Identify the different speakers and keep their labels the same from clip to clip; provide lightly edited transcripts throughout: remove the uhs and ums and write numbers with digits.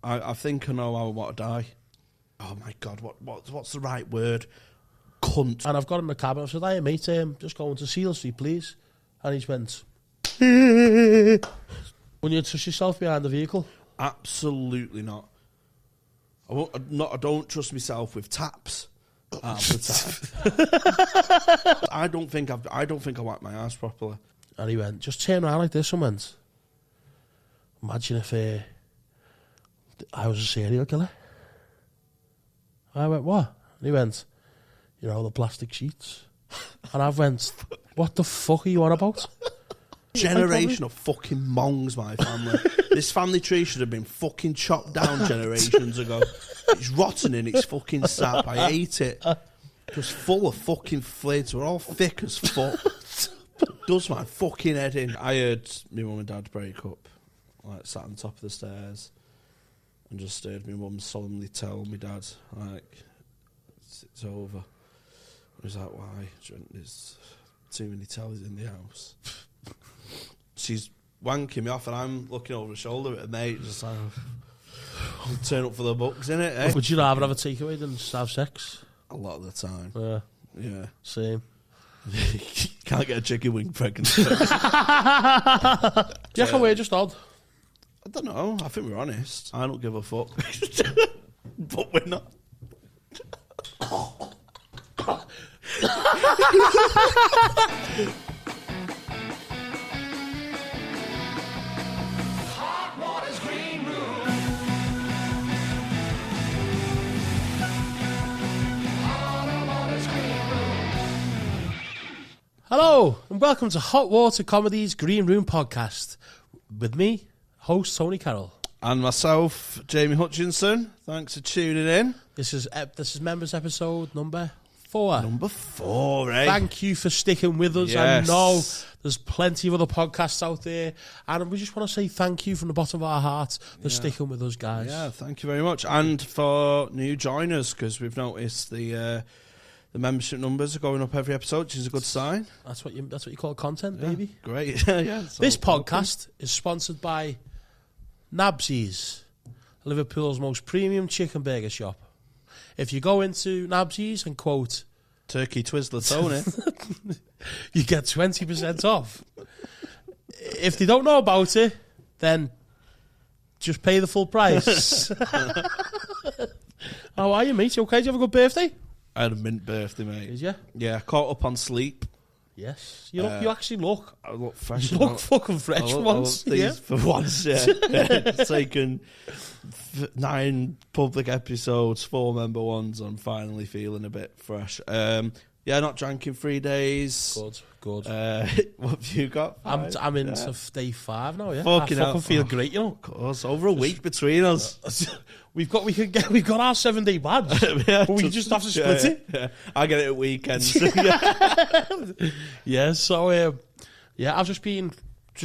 Speaker 1: I think I know how I want to die. Oh my God, what's the right word? Cunt.
Speaker 2: And I've got him in the cabin. I said, "Hey mate, just going to Seal Street, please." And he's went, "When you trust yourself behind the vehicle?"
Speaker 1: Absolutely not. I don't trust myself with taps half the time. I don't think I wipe my ass properly.
Speaker 2: And he went, "Just turn around like this," and went, "Imagine if I was a serial killer." I went, "What?" And he went, "You know, the plastic sheets." And I went, "What the fuck are you on about?"
Speaker 1: Generation of fucking mongs, my family. This family tree should have been fucking chopped down generations ago. It's rotten in its fucking sap. I hate it. Just full of fucking flids. We're all thick as fuck. Does my fucking head in. I heard my mum and dad break up. Like, sat on top of the stairs and just heard my mum solemnly tell my dad, like, it's over. He was like, "Why? There's too many tellies in the house." She's wanking me off and I'm looking over her shoulder at a mate, just like, turn up for the books, innit? Eh?
Speaker 2: Would you rather have a takeaway than just have sex?
Speaker 1: A lot of the time. Yeah.
Speaker 2: Same.
Speaker 1: Can't get a chicken wing pregnant.
Speaker 2: Yeah, we're just odd.
Speaker 1: I don't know. I think we're honest. I don't give a fuck. But we're not.
Speaker 2: Hello, and welcome to Hot Water Comedy's Green Room podcast. With me, host Tony Carroll.
Speaker 1: And myself, Jamie Hutchinson. Thanks for tuning in.
Speaker 2: This is members episode number 4.
Speaker 1: Number 4, eh?
Speaker 2: Thank you for sticking with us.
Speaker 1: Yes.
Speaker 2: I know there's plenty of other podcasts out there, and we just want to say thank you from the bottom of our hearts for sticking with us, guys.
Speaker 1: Yeah, thank you very much. And for new joiners, because we've noticed the membership numbers are going up every episode, which is a good sign.
Speaker 2: That's what you call content, baby.
Speaker 1: Great. Yeah.
Speaker 2: This podcast is sponsored by Nabsies, Liverpool's most premium chicken burger shop. If you go into Nabsies and quote
Speaker 1: Turkey Twizzler Tony,
Speaker 2: you get 20% off. If they don't know about it, then just pay the full price. How are you, mate? You okay? Did you have a good birthday?
Speaker 1: I had a mint birthday, mate.
Speaker 2: Did you?
Speaker 1: Yeah, caught up on sleep.
Speaker 2: Yes. You actually look.
Speaker 1: I look fresh.
Speaker 2: You look fucking fresh
Speaker 1: for
Speaker 2: once.
Speaker 1: For once, yeah. It's taken 9 public episodes, 4 member ones. I'm finally feeling a bit fresh. Not drank in 3 days.
Speaker 2: Good.
Speaker 1: What have you got?
Speaker 2: I'm into day 5 now. Yeah,
Speaker 1: Fucking
Speaker 2: I feel great. You know,
Speaker 1: of course, over a week between us.
Speaker 2: We've got our 7-day badge, but we just have to split it.
Speaker 1: Yeah. I get it at weekends.
Speaker 2: Yeah. So I've just been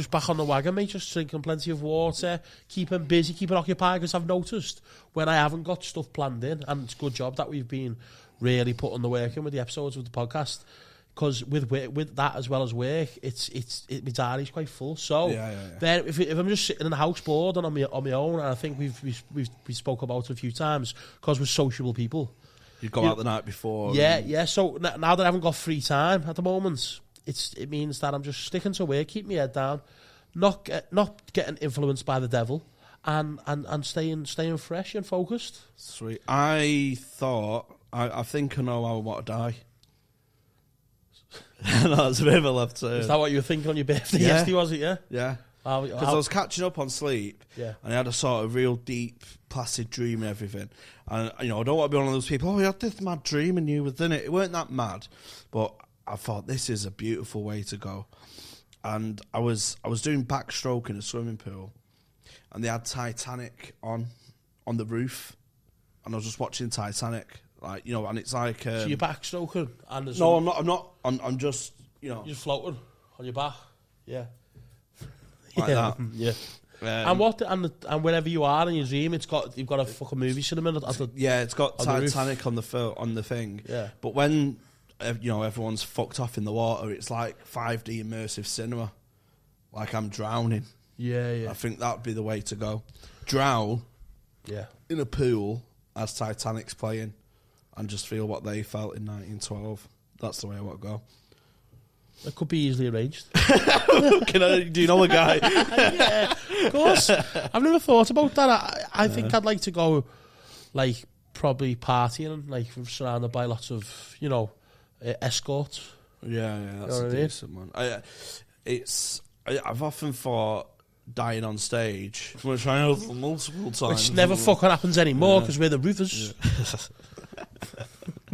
Speaker 2: back on the wagon, mate. Just drinking plenty of water, keeping busy, keeping occupied. Because I've noticed when I haven't got stuff planned in, and it's a good job that we've been really putting the work in with the episodes of the podcast. Because with that as well as work, my diary's quite full. So then if I'm just sitting in the house bored and on my own, and I think we spoke about it a few times because we're sociable people.
Speaker 1: You go out the night before.
Speaker 2: Yeah. So now that I haven't got free time at the moment, it means that I'm just sticking to work, keep my head down, not getting influenced by the devil, and staying fresh and focused.
Speaker 1: Sweet. I think I know how I want to die. No, that's a bit of a left turn.
Speaker 2: Is that what you were thinking on your birthday yesterday, was it, yeah?
Speaker 1: Yeah. Because I was catching up on sleep, and I had a sort of real deep, placid dream and everything. And, I don't want to be one of those people, I had this mad dream and you was in it. It weren't that mad, but I thought, this is a beautiful way to go. And I was doing backstroke in a swimming pool, and they had Titanic on the roof, and I was just watching Titanic. Like, and it's like...
Speaker 2: so you're backstroking?
Speaker 1: No, I'm not. I'm just,
Speaker 2: You're just floating on your back? Yeah.
Speaker 1: Like that.
Speaker 2: Yeah. And wherever you are in your dream, you've got a fucking movie cinema at the...
Speaker 1: Yeah, it's got Titanic on the thing.
Speaker 2: Yeah.
Speaker 1: But when, everyone's fucked off in the water, it's like 5D immersive cinema. Like I'm drowning.
Speaker 2: Yeah.
Speaker 1: I think that would be the way to go. Drown, in a pool as Titanic's playing and just feel what they felt in 1912. That's the way I want to go.
Speaker 2: It could be easily arranged.
Speaker 1: Do you know a guy?
Speaker 2: Yeah, of course. I've never thought about that. I think I'd like to go, like, probably partying, like, surrounded by lots of, escorts.
Speaker 1: Yeah, that's a decent one. I've often thought dying on stage, which I have multiple times.
Speaker 2: Which never fucking happens anymore because we're the Roofers.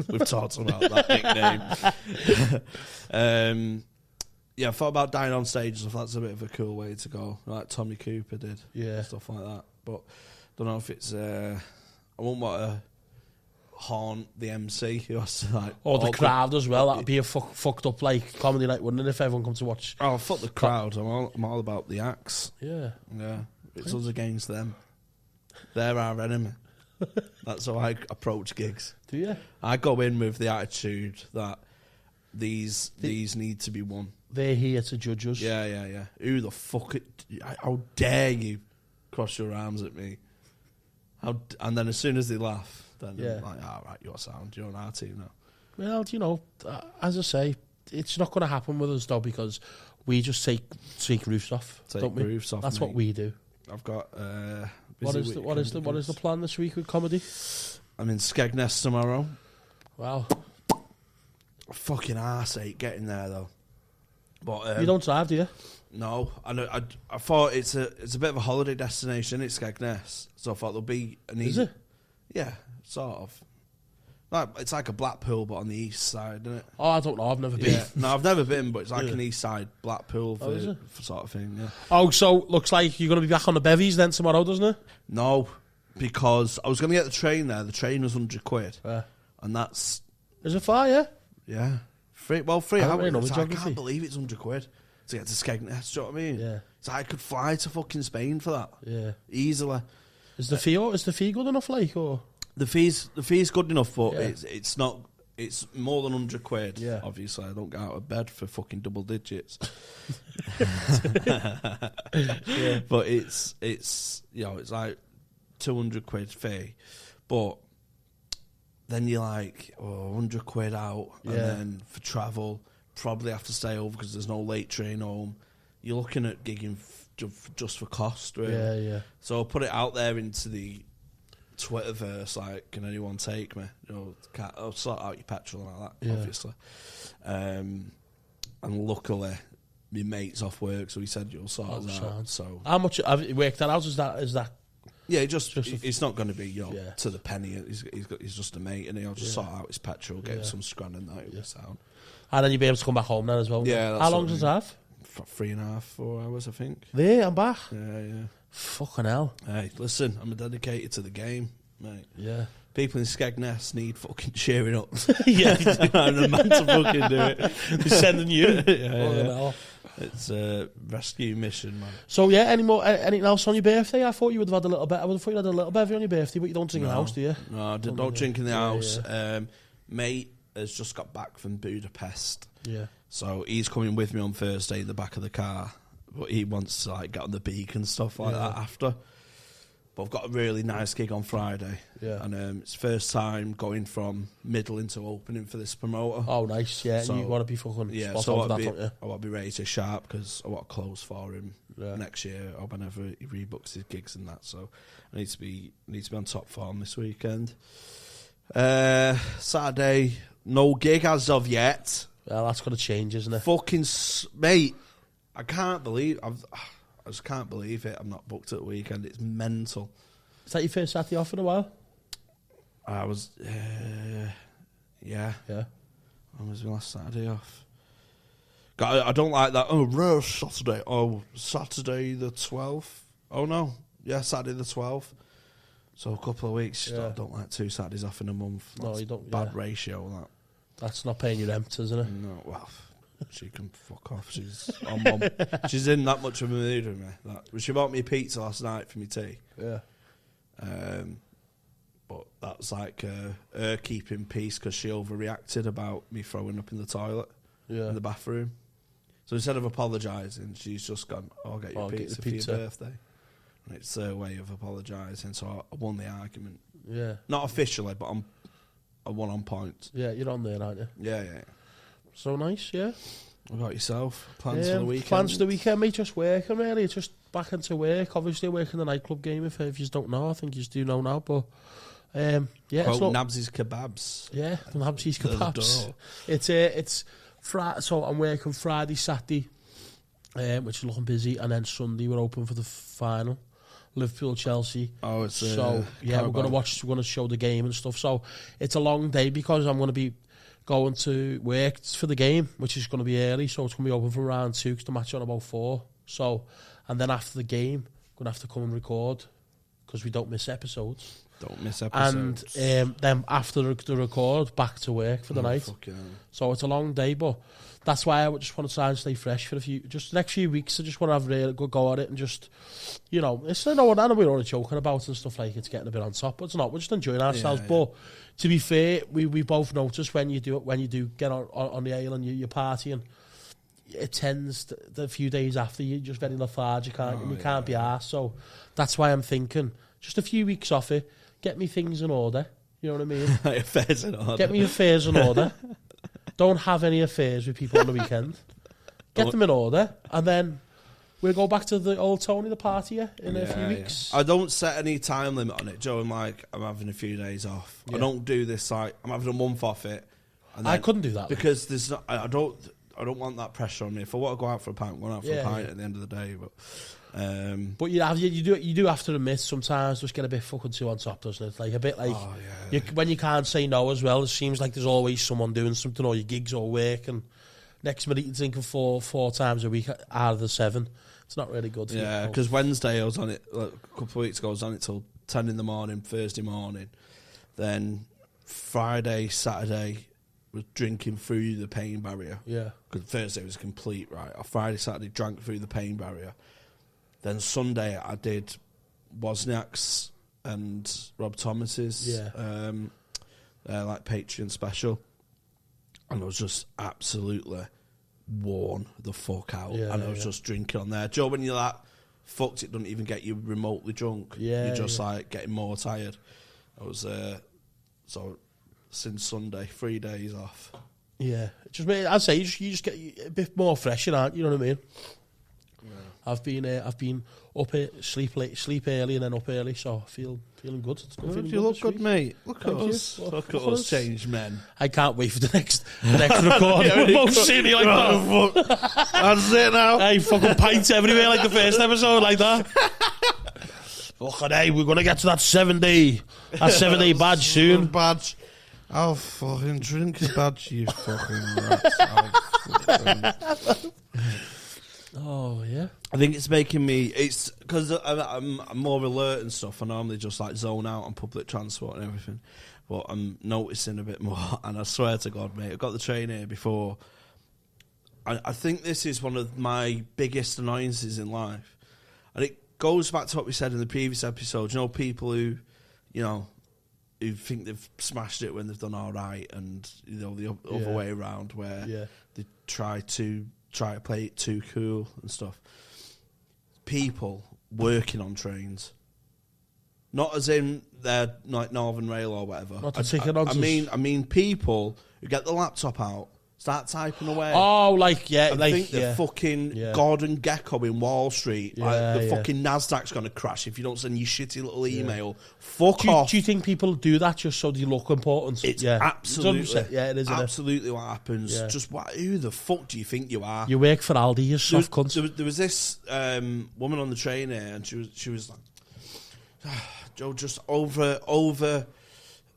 Speaker 1: We've talked about that nickname. I thought about dying on stage. So that's a bit of a cool way to go, like Tommy Cooper did.
Speaker 2: Yeah,
Speaker 1: stuff like that. But don't know if it's. I won't want to haunt the MC who has to like.
Speaker 2: Or the crowd as well. That'd be a fucked up like comedy night, wouldn't it? If everyone comes to watch.
Speaker 1: Oh, fuck the crowd! I'm all about the acts.
Speaker 2: Yeah.
Speaker 1: It's us against them. They're our enemy. That's how I approach gigs.
Speaker 2: Do you?
Speaker 1: I go in with the attitude that these need to be won.
Speaker 2: They're here to judge us.
Speaker 1: Yeah. Who the fuck? How dare you cross your arms at me? And then as soon as they laugh, then I'm like, right, you're sound. You're on our team now.
Speaker 2: Well, as I say, it's not going to happen with us though because we just take roofs off. Don't we?
Speaker 1: Roofs off.
Speaker 2: That's what we do.
Speaker 1: I've got.
Speaker 2: What is the plan this week with comedy?
Speaker 1: I'm in Skegness tomorrow.
Speaker 2: Wow.
Speaker 1: Fucking arse-ache getting there though. But
Speaker 2: you don't drive, do you?
Speaker 1: No, I thought it's a bit of a holiday destination. It's Skegness, so I thought there'll be an easy.
Speaker 2: Is it?
Speaker 1: Yeah, sort of. It's like a Blackpool, but on the east side, isn't it?
Speaker 2: Oh, I don't know. I've never been.
Speaker 1: No, I've never been, but it's like an east side Blackpool for sort of thing. Yeah.
Speaker 2: Oh, so looks like you're going to be back on the bevies then tomorrow, doesn't it?
Speaker 1: No, because I was going to get the train there. The train was £100, and that's.
Speaker 2: Is it far? Yeah.
Speaker 1: Yeah. Free hours. I can't believe it's £100 to get to Skegness. Do you know what I mean?
Speaker 2: Yeah.
Speaker 1: So I could fly to fucking Spain for that.
Speaker 2: Yeah.
Speaker 1: Easily.
Speaker 2: Is the fee good enough, like, or?
Speaker 1: The fee's good enough, but it's not. It's more than £100.
Speaker 2: Yeah.
Speaker 1: Obviously, I don't get out of bed for fucking double digits. But it's it's like £200 fee, but then you're like £100 out, and then for travel probably have to stay over because there's no late train home. You're looking at gigging just for cost, really.
Speaker 2: Yeah.
Speaker 1: So I'll put it out there into the Twitterverse, like, can anyone take me? I'll sort out your petrol and all that, obviously. And luckily, my mate's off work, so he said you'll sort us out. So
Speaker 2: how much have you worked that out? Is that?
Speaker 1: Yeah, it's not going to be to the penny. He's just a mate, and he'll just sort out his petrol, get him some scran and that. It'll be sound.
Speaker 2: And then you'll be able to come back home then as well.
Speaker 1: Yeah.
Speaker 2: How long does it have?
Speaker 1: 3.5, 4 hours, I think.
Speaker 2: There, I'm back.
Speaker 1: Yeah.
Speaker 2: Fucking hell.
Speaker 1: Hey, listen, I'm dedicated to the game, mate.
Speaker 2: Yeah.
Speaker 1: People in Skegness need fucking cheering up.
Speaker 2: Yeah.
Speaker 1: And a man to fucking do it.
Speaker 2: They're sending you.
Speaker 1: Yeah. It's a rescue mission, man.
Speaker 2: So, anything else on your birthday? I thought you would have had a little bit. I would have thought you had a little bevy on your birthday, but you don't drink in the house, do you?
Speaker 1: No, I don't drink in the house. Mate has just got back from Budapest.
Speaker 2: Yeah.
Speaker 1: So he's coming with me on Thursday in the back of the car. But he wants to like get on the beak and stuff like that after. But I've got a really nice gig on Friday. Yeah. And it's first time going from middle into opening for this promoter.
Speaker 2: Oh, nice, yeah. So, and you want to be fucking spot on for that, don't you? I
Speaker 1: want to be ready to sharp because I want to close for him next year or whenever he rebooks his gigs and that. So I need to be on top form this weekend. Saturday, no gig as of yet.
Speaker 2: Well, that's going to change, isn't it?
Speaker 1: Fucking mate. I can't believe I just can't believe it. I'm not booked at the weekend. It's mental.
Speaker 2: Is that your first Saturday off in a while?
Speaker 1: I was, yeah. When was my last Saturday off? I don't like that. Oh, rare Saturday. Oh, Saturday the 12th. Oh no, yeah, Saturday the 12th. So a couple of weeks. I don't like 2 Saturdays off in a month.
Speaker 2: No, you don't.
Speaker 1: Bad ratio. That.
Speaker 2: That's not paying your rent, isn't it?
Speaker 1: No, well. She can fuck off. She's she's in that much of a mood with me. She bought me a pizza last night for me tea.
Speaker 2: Yeah.
Speaker 1: But that's like her keeping peace because she overreacted about me throwing up in the toilet in the bathroom. So instead of apologising, she's just gone, I'll get you a pizza for your birthday. And it's their way of apologising, so I won the argument.
Speaker 2: Yeah.
Speaker 1: Not officially, but I won on points.
Speaker 2: Yeah, you're on there, aren't you?
Speaker 1: Yeah.
Speaker 2: So nice, yeah.
Speaker 1: What about yourself? Plans for the weekend?
Speaker 2: Plans for the weekend, mate, just working really. Just back into work. Obviously, working the nightclub game, if you don't know. I think you do know now, but... yeah,
Speaker 1: Quote Nabsy's Kebabs.
Speaker 2: Yeah, Nabsy's Kebabs. It's Friday, so I'm working Friday, Saturday, which is looking busy, and then Sunday we're open for the final, Liverpool Chelsea.
Speaker 1: Oh, it's
Speaker 2: so yeah, we're going to show the game and stuff. So it's a long day because I'm going to be going to work for the game, which is going to be early. So it's going to be open from around 2 because the match on about 4. So, and then after the game, I'm going to have to come and record because we don't miss episodes.
Speaker 1: Don't miss episodes.
Speaker 2: And then after the record, back to work for the night. So it's a long day, but that's why I just want to try and stay fresh for the next few weeks. I just want to have a really good go at it and just, it's I know we're all joking about and stuff like it's getting a bit on top, but it's not. We're just enjoying ourselves. Yeah. But to be fair, we both notice when you do get on the ale and you're partying, it tends the few days after you're just very lethargic, you can't be arsed. So that's why I'm thinking just a few weeks off it. Get me things in order. You know what I mean?
Speaker 1: Affairs in order.
Speaker 2: Get me affairs in order. Don't have any affairs with people on the weekend. Get them in order. And then we'll go back to the old Tony the party in a few weeks.
Speaker 1: I don't set any time limit on it, Joe. I'm having a few days off. Yeah. I don't do this I'm having a month off it. And
Speaker 2: I couldn't do that.
Speaker 1: Because there's not, I don't want that pressure on me. If I want to go out for a pint, I'm going out for a pint at the end of the day. But
Speaker 2: you do have to admit sometimes just get a bit fucking too on top, doesn't it? Like a bit like when you can't say no as well. It seems like there's always someone doing something, or your gigs or work, and next minute you're thinking four times a week out of the 7. It's not really good.
Speaker 1: Yeah, because Wednesday I was on it a couple of weeks ago. I was on it till 10 in the morning, Thursday morning. Then Friday, Saturday was drinking through the pain barrier. Yeah, because Thursday was complete right. Friday, Saturday drank through the pain barrier. Then Sunday I did Wozniak's and Rob Thomas's like Patreon special, and I was just absolutely worn the fuck out, and I was just drinking on there. Joe, when you're that fucked, it doesn't even get you remotely drunk. You're just like getting more tired. I was so since Sunday, 3 days off. Yeah,
Speaker 2: I'd say you just get a bit more fresh, aren't you? You know what I mean? I've been up sleep early and then up early, so feeling good.
Speaker 1: You look good, mate. Look at us. Look at us, changed men.
Speaker 2: I can't wait for the next recording. We're both sitting like that.
Speaker 1: That's it now.
Speaker 2: Hey, fucking pints everywhere like the first episode, like that. Fucking hey, we're gonna get to that 7-day badge soon.
Speaker 1: Badge. I'll fucking drink a badge, you fucking rats.
Speaker 2: Oh yeah,
Speaker 1: I think it's making me. It's because I'm more alert and stuff. I normally just like zone out on public transport and everything, but I'm noticing a bit more. And I swear to God, mate, I got the train here before. I think this is one of my biggest annoyances in life, and it goes back to what we said in the previous episode. You know, people who think they've smashed it when they've done all right, and the other way around where they try to play it too cool and stuff. People working on trains, not as in they're like Northern Rail or whatever. I mean people who get the laptop out, start typing away.
Speaker 2: Oh,
Speaker 1: think they're fucking Gordon Gekko in Wall Street. The fucking Nasdaq's going to crash if you don't send your shitty little email. Fuck off.
Speaker 2: Do you think people do that just so they look important?
Speaker 1: It's absolutely,
Speaker 2: it is
Speaker 1: absolutely what happens. Yeah. Just who the fuck do you think you are?
Speaker 2: You work for Aldi, you soft cunt.
Speaker 1: There was this woman on the train here, and she was like, Joe, just over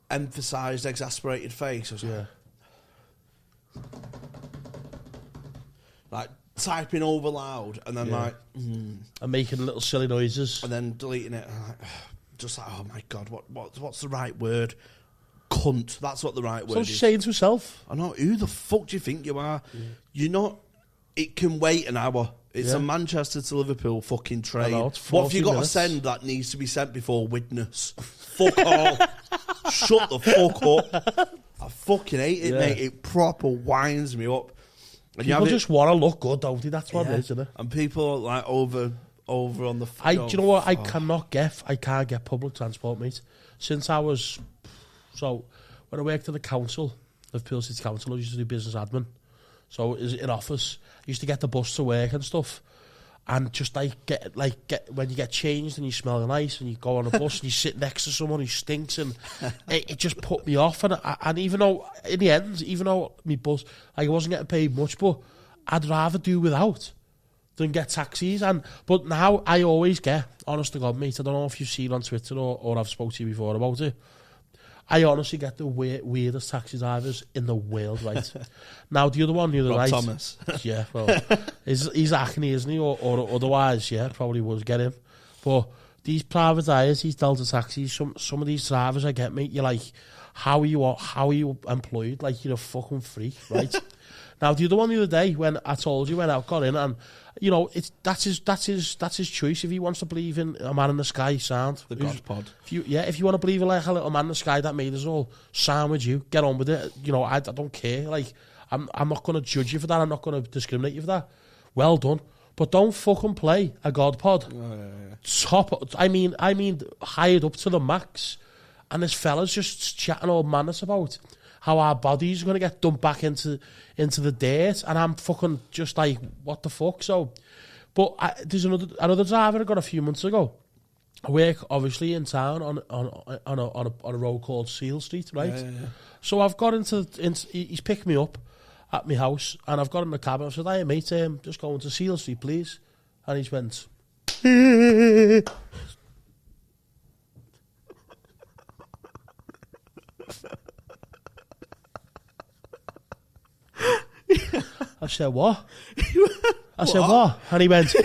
Speaker 1: emphasised, exasperated face. I was like typing over loud, and then
Speaker 2: and making little silly noises,
Speaker 1: and then deleting it. And just like, oh my God, what's the right word? Cunt. That's what the right word is.
Speaker 2: So she's saying to herself,
Speaker 1: I know. Who the fuck do you think you are? Yeah. You're not. It can wait an hour. It's a Manchester to Liverpool fucking train. What have you got to send that needs to be sent before witness? Fuck all. Shut the fuck up. I fucking hate it, mate. It proper winds me up. And
Speaker 2: people just want to look good, don't they? That's what it is, isn't it?
Speaker 1: And people like over over on the...
Speaker 2: Do you know what? I can't get public transport, mate. Since I was... So, when I worked at the council, Liverpool City Council, I used to do business admin. So, it was in office. I used to get the bus to work and stuff. And just get when you get changed and you smell nice and you go on a bus and you sit next to someone who stinks, and it just put me off. And even though, in the end, even though my bus, I wasn't getting paid much, but I'd rather do without than get taxis. But now I always get, honest to God, mate, I don't know if you've seen on Twitter or I've spoke to you before about it, I honestly get the weirdest taxi drivers in the world, right? Now, the other one, the other night...
Speaker 1: Thomas.
Speaker 2: Yeah, well, he's acne, isn't he? Or otherwise, yeah, probably would get him. But these private hires, these Delta taxis, some of these drivers I get, mate, you're like, how are you employed? Like, you're a fucking freak, right? Now, the other one the other day, when I told you, when I got in, and, you know, that's his choice. If he wants to believe in a man in the sky, sound.
Speaker 1: The God pod.
Speaker 2: If you want to believe in like a little man in the sky that made us all, sound with you, get on with it. You know, I don't care. Like, I'm not going to judge you for that. I'm not going to discriminate you for that. Well done. But don't fucking play a God pod.
Speaker 1: Oh, yeah.
Speaker 2: Top, I mean, hired up to the max. And this fella's just chatting all madness about how our bodies are going to get dumped back into the dirt, and I'm fucking just like, what the fuck? So, but there's another driver I got a few months ago. I work obviously in town on a road called Seal Street, right?
Speaker 1: Yeah.
Speaker 2: So I've got he's picked me up at my house, and I've got in the cab, and I said, "Hey mate, just going to Seal Street, please." And he's went. I said, what? I said, what? And he went,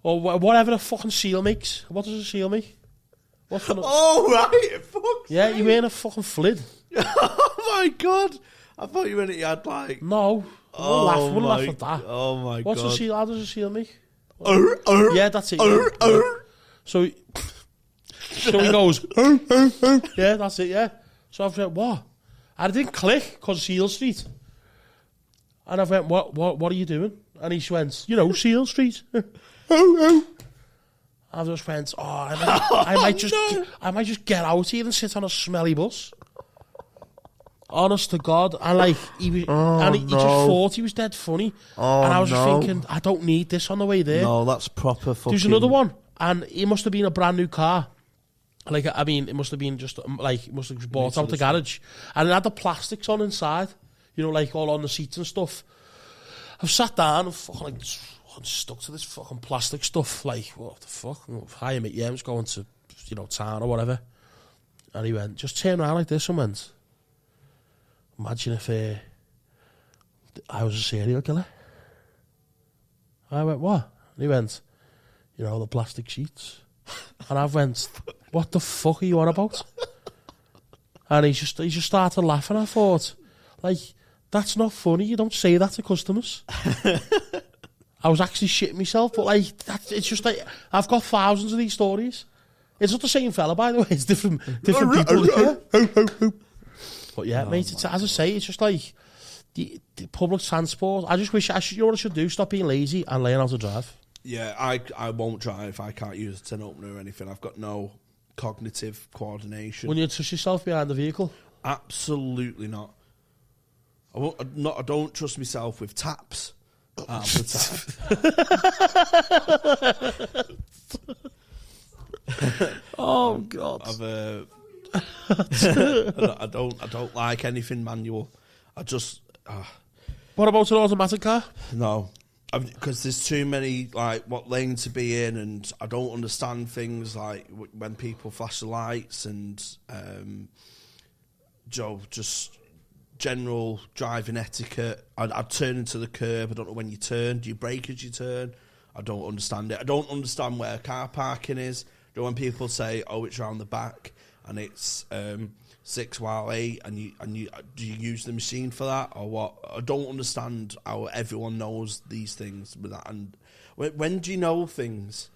Speaker 2: or whatever the fucking seal makes. What does a seal make?
Speaker 1: Oh, right. Fuck.
Speaker 2: Yeah, you wearing a fucking flid.
Speaker 1: Oh, my God. I thought you meant you had, like...
Speaker 2: No. Wouldn't laugh at that.
Speaker 1: Oh, my God.
Speaker 2: What's a seal? How does a seal make? Yeah, that's it. Yeah. So he goes, yeah, that's it, yeah. So I've said, what? And I didn't click, because Seal Street. And I went, what are you doing? And he went, you know, Seal Street. I just went, I might just get out here and sit on a smelly bus. Honest to God. And like, he just thought he was dead funny. And I was just thinking, I don't need this on the way there.
Speaker 1: No, that's proper fucking...
Speaker 2: There's another one, and it must have been a brand new car. Like, I mean, it must have been just, like, it must have just bought out the garage. And it had the plastics on inside, you know, like, all on the seats and stuff. I've sat down and fucking, like, stuck to this fucking plastic stuff. Like, what the fuck? Hi, mate, yeah, I was going to, you know, town or whatever. And he went, just turn around like this and went, imagine if I was a serial killer. I went, what? And he went, you know, the plastic sheets. And I went, what the fuck are you on about? And he just started laughing. I thought, like, that's not funny. You don't say that to customers. I was actually shitting myself, but like, it's just like, I've got thousands of these stories. It's not the same fella, by the way. It's different people. Yeah. But yeah, mate, it's, as I say, it's just like the public transport. I just wish you know what I should do? Stop being lazy and learn how to drive.
Speaker 1: Yeah, I won't drive. I can't use a tin opener or anything. I've got no cognitive coordination.
Speaker 2: Wouldn't you trust yourself behind the vehicle?
Speaker 1: Absolutely not. I don't trust myself with taps.
Speaker 2: Oh God!
Speaker 1: I don't like anything manual. I just.
Speaker 2: What about an automatic car?
Speaker 1: No. Because there's too many, like, what lane to be in, and I don't understand things like when people flash the lights and just general driving etiquette. I'd turn into the curb. I don't know when you turn. Do you brake as you turn? I don't understand it. I don't understand where car parking is. You know, when people say, oh, it's round the back and it's 6 while 8, and you do you use the machine for that or what? I don't understand how everyone knows these things with that. And when do you know things?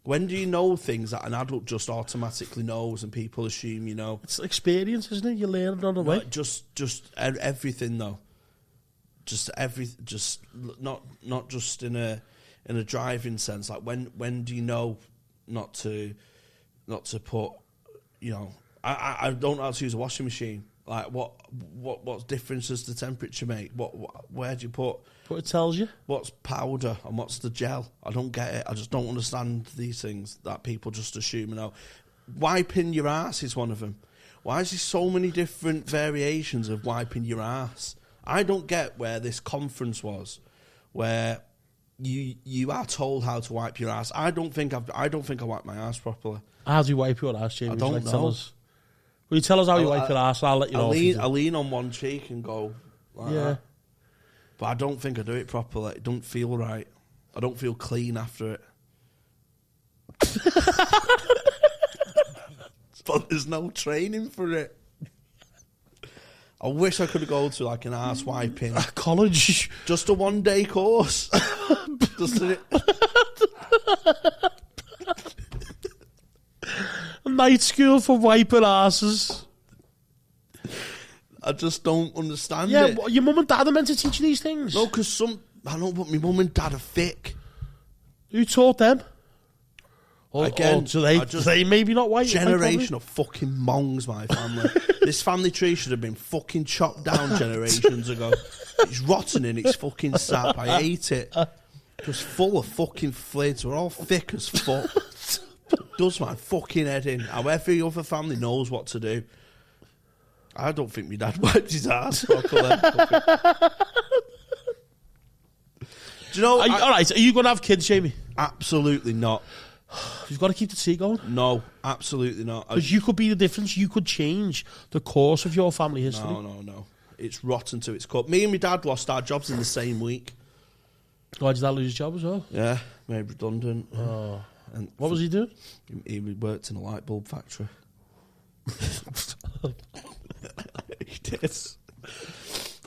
Speaker 1: When do you know things that an adult just automatically knows and people assume you know?
Speaker 2: It's experience, isn't it? You learn it on the way.
Speaker 1: Just everything though. Not just in in a driving sense. Like when do you know not to put, you know, I don't know how to use a washing machine. Like what difference does the temperature make? Where do you put?
Speaker 2: But it tells you
Speaker 1: what's powder and what's the gel. I don't get it. I just don't understand these things that people just assume. You know, wiping your ass is one of them. Why is there so many different variations of wiping your ass? I don't get where this conference was, where you are told how to wipe your ass. I don't think I wipe my ass properly.
Speaker 2: How do you wipe your ass, Jamie?
Speaker 1: I don't know.
Speaker 2: Tell us. Will you tell us how you wipe your ass? I'll let you know.
Speaker 1: I lean on one cheek and go like that. But I don't think I do it properly. It don't feel right. I don't feel clean after it. But there's no training for it. I wish I could go to like an arse wiping
Speaker 2: college,
Speaker 1: just a 1-day course. Just a
Speaker 2: night school for wiping asses.
Speaker 1: I just don't understand it.
Speaker 2: Yeah, your mum and dad are meant to teach you these things.
Speaker 1: No, because I know, but my mum and dad are thick.
Speaker 2: Who taught them?
Speaker 1: Again,
Speaker 2: do they maybe not white?
Speaker 1: Generation of fucking mongs, my family. This family tree should have been fucking chopped down generations ago. It's rotten in its fucking sap. I hate it. Just full of fucking flids. We're all thick as fuck. Does my fucking head in. How every other family knows what to do. I don't think my dad wiped his ass properly. Do you know?
Speaker 2: All right, are you going to have kids, Jamie?
Speaker 1: Absolutely not.
Speaker 2: You've got to keep the tea going.
Speaker 1: No, absolutely not.
Speaker 2: Because you could be the difference. You could change the course of your family history.
Speaker 1: No. It's rotten to its core. Me and my dad lost our jobs in the same week.
Speaker 2: Why did that lose his job as well?
Speaker 1: Yeah, made redundant.
Speaker 2: Oh. And what was he doing?
Speaker 1: He worked in a light bulb factory. He did.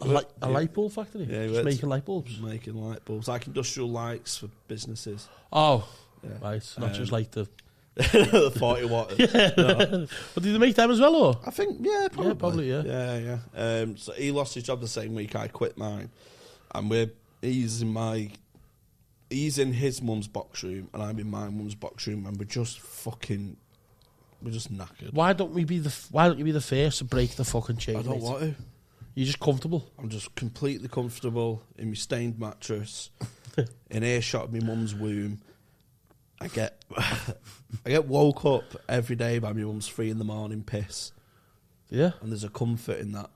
Speaker 2: A light bulb factory?
Speaker 1: Yeah,
Speaker 2: just making light bulbs?
Speaker 1: Making light bulbs. Like industrial lights for businesses.
Speaker 2: Oh,
Speaker 1: yeah.
Speaker 2: Right. Not just like the...
Speaker 1: the 40 watt.
Speaker 2: Yeah. No. But did they make them as well, or?
Speaker 1: I think, yeah, probably.
Speaker 2: Yeah.
Speaker 1: So he lost his job the same week I quit mine. And he's in his mum's box room and I'm in my mum's box room and we're just knackered.
Speaker 2: Why don't you be the first to break the fucking chain?
Speaker 1: I don't want to.
Speaker 2: You're just comfortable.
Speaker 1: I'm just completely comfortable in my stained mattress, in earshot of my mum's womb. I get woke up every day by my mum's 3 a.m. piss.
Speaker 2: Yeah.
Speaker 1: And there's a comfort in that.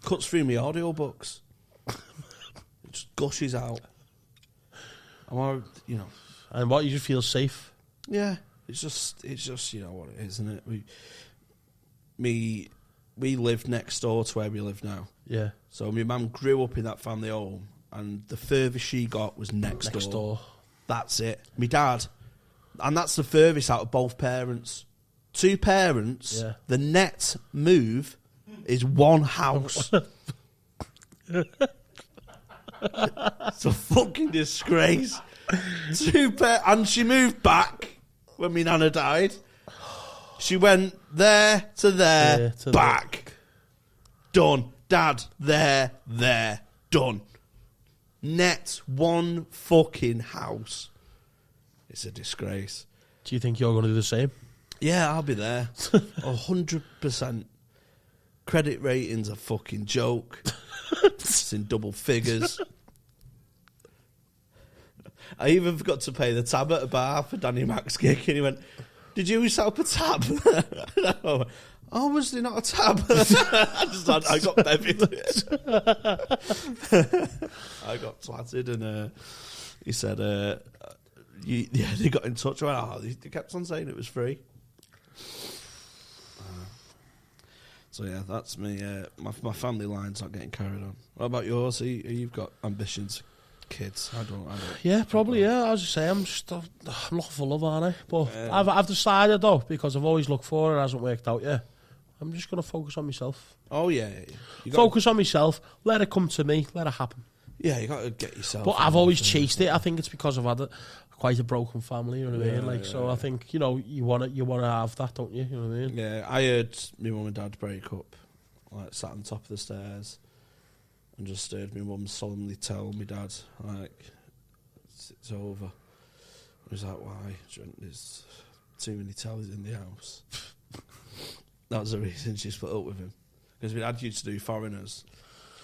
Speaker 1: Cuts through my audiobooks. It just gushes out. And
Speaker 2: you just feel safe.
Speaker 1: Yeah. It's just you know what it is, isn't it? We lived next door to where we live now.
Speaker 2: Yeah.
Speaker 1: So my mum grew up in that family home and the furthest she got was next door. That's it. My dad, and that's the furthest out of both parents. 2 parents, yeah. The net move is 1 house. It's a fucking disgrace. 2 and she moved back when my nana died. She went there to there, back. Done. Dad, there, done. Net 1 fucking house. It's a disgrace.
Speaker 2: Do you think you're going to do the same?
Speaker 1: Yeah, I'll be there. 100%. Credit rating's a fucking joke. It's in double figures. I even forgot to pay the tab at a bar for Danny Mac's gig, and he went, "Did you set up a tab?" Oh, was there not a tab? I got bevied. I got twatted, and he said, they got in touch. They kept on saying it was free. So yeah, that's me. My family line's not getting carried on. What about yours? You've got ambitions, kids. I don't.
Speaker 2: Yeah, probably. Yeah, I was just saying, I'm looking for love, aren't I? But I've decided though, because I've always looked for it, it hasn't worked out yet. I'm just going to focus on myself.
Speaker 1: Oh, yeah.
Speaker 2: Focus on myself. Let it come to me. Let it happen.
Speaker 1: Yeah, you got to get yourself.
Speaker 2: But I've always chased it. I think it's because I've had quite a broken family, you know what I mean? So I think, you want to have that, don't you? You know what I mean?
Speaker 1: Yeah, I heard my mum and dad break up, sat on top of the stairs, and just heard my mum solemnly tell my dad, it's over. I was like, why? She went, there's too many tellies in the house. That was the reason she split up with him. Because we had used to do Foreigners.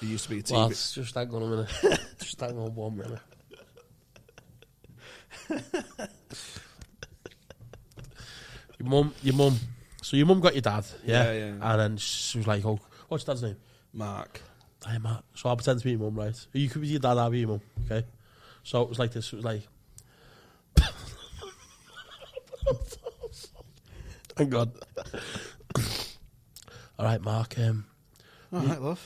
Speaker 1: He used to be a TV.
Speaker 2: Well, just hang on a minute. Just hang on 1 minute. Your mum. So your mum got your dad, yeah?
Speaker 1: Yeah.
Speaker 2: And then she was like, oh, what's your dad's name?
Speaker 1: Mark.
Speaker 2: Hey, Mark. So I'll pretend to be your mum, right? You could be your dad, I'll be your mum, okay? So it was like this. It was like... Thank God. All right, Mark.
Speaker 1: All right, love.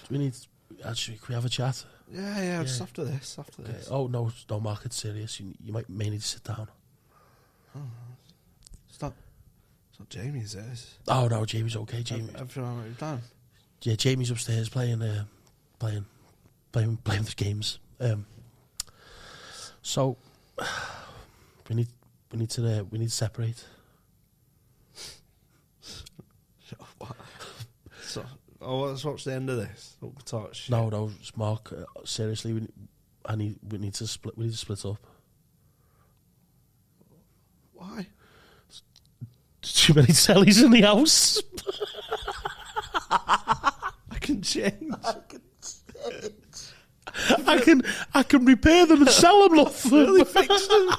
Speaker 2: Actually, can we have a chat?
Speaker 1: Yeah, just after this.
Speaker 2: Okay. Oh, no, Mark, it's serious. You may need to sit down.
Speaker 1: Oh, it's not Jamie's, is it?
Speaker 2: Oh, no, Jamie's okay. Jamie.
Speaker 1: Everything all right, Dan?
Speaker 2: Yeah, Jamie's upstairs playing the games. So we need to separate.
Speaker 1: What? So, what's the end of this? Talk shit.
Speaker 2: No, it's Mark. Seriously, we need to split. We need to split up.
Speaker 1: Why?
Speaker 2: Too many tellies in the house.
Speaker 1: I can change.
Speaker 2: I can repair them and sell them, love.
Speaker 1: Really fix them.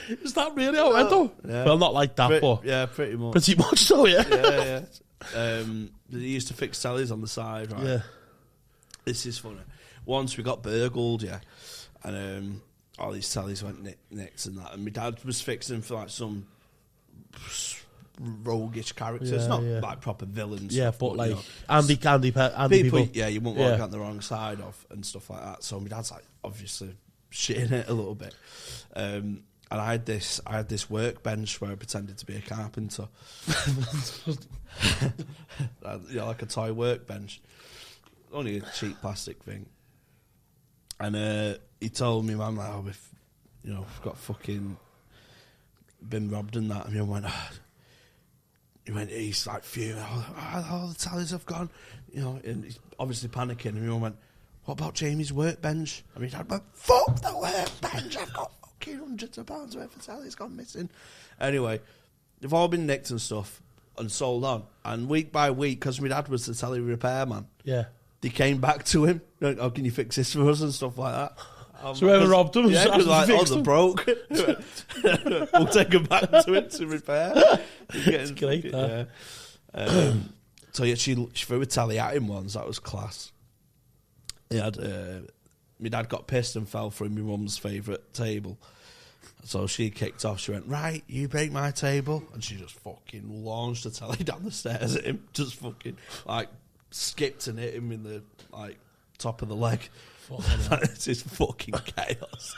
Speaker 2: Is that really how it went, though?
Speaker 1: Yeah.
Speaker 2: Well, not like that, but
Speaker 1: yeah, pretty much.
Speaker 2: Pretty much, so yeah.
Speaker 1: Yeah. They used to fix tellies on the side, right?
Speaker 2: Yeah.
Speaker 1: This is funny. Once we got burgled, yeah, and all these tellies went nicked and that, and my dad was fixing for like some roguish characters, not like proper villains.
Speaker 2: Yeah,
Speaker 1: stuff,
Speaker 2: but like
Speaker 1: you know,
Speaker 2: Andy people.
Speaker 1: Yeah, you won't walk on the wrong side of and stuff like that. So my dad's like obviously shitting it a little bit. And I had this workbench where I pretended to be a carpenter. Like a toy workbench. Only a cheap plastic thing. And he told me, man, like, oh, we've got fucking been robbed and that. And he went, he's like fuming, all the tallies have gone, and he's obviously panicking. And he went, what about Jamie's workbench? I mean, Dad went, fuck the workbench, I've got fucking hundreds of pounds worth of tallies gone missing. Anyway, they've all been nicked and stuff and sold on. And week by week, because my dad was the telly repairman, they came back to him, like, oh, can you fix this for us and stuff like that.
Speaker 2: So whoever robbed them,
Speaker 1: yeah, because like, they're broke. We'll take them back to it to repair.
Speaker 2: It's great, that.
Speaker 1: Yeah. So yeah, she threw a telly at him once. That was class. He had my dad got pissed and fell through my mum's favourite table. So she kicked off. She went, right, you break my table, and she just fucking launched the telly down the stairs at him. Just fucking like skipped and hit him in the like top of the leg. It's just fucking chaos.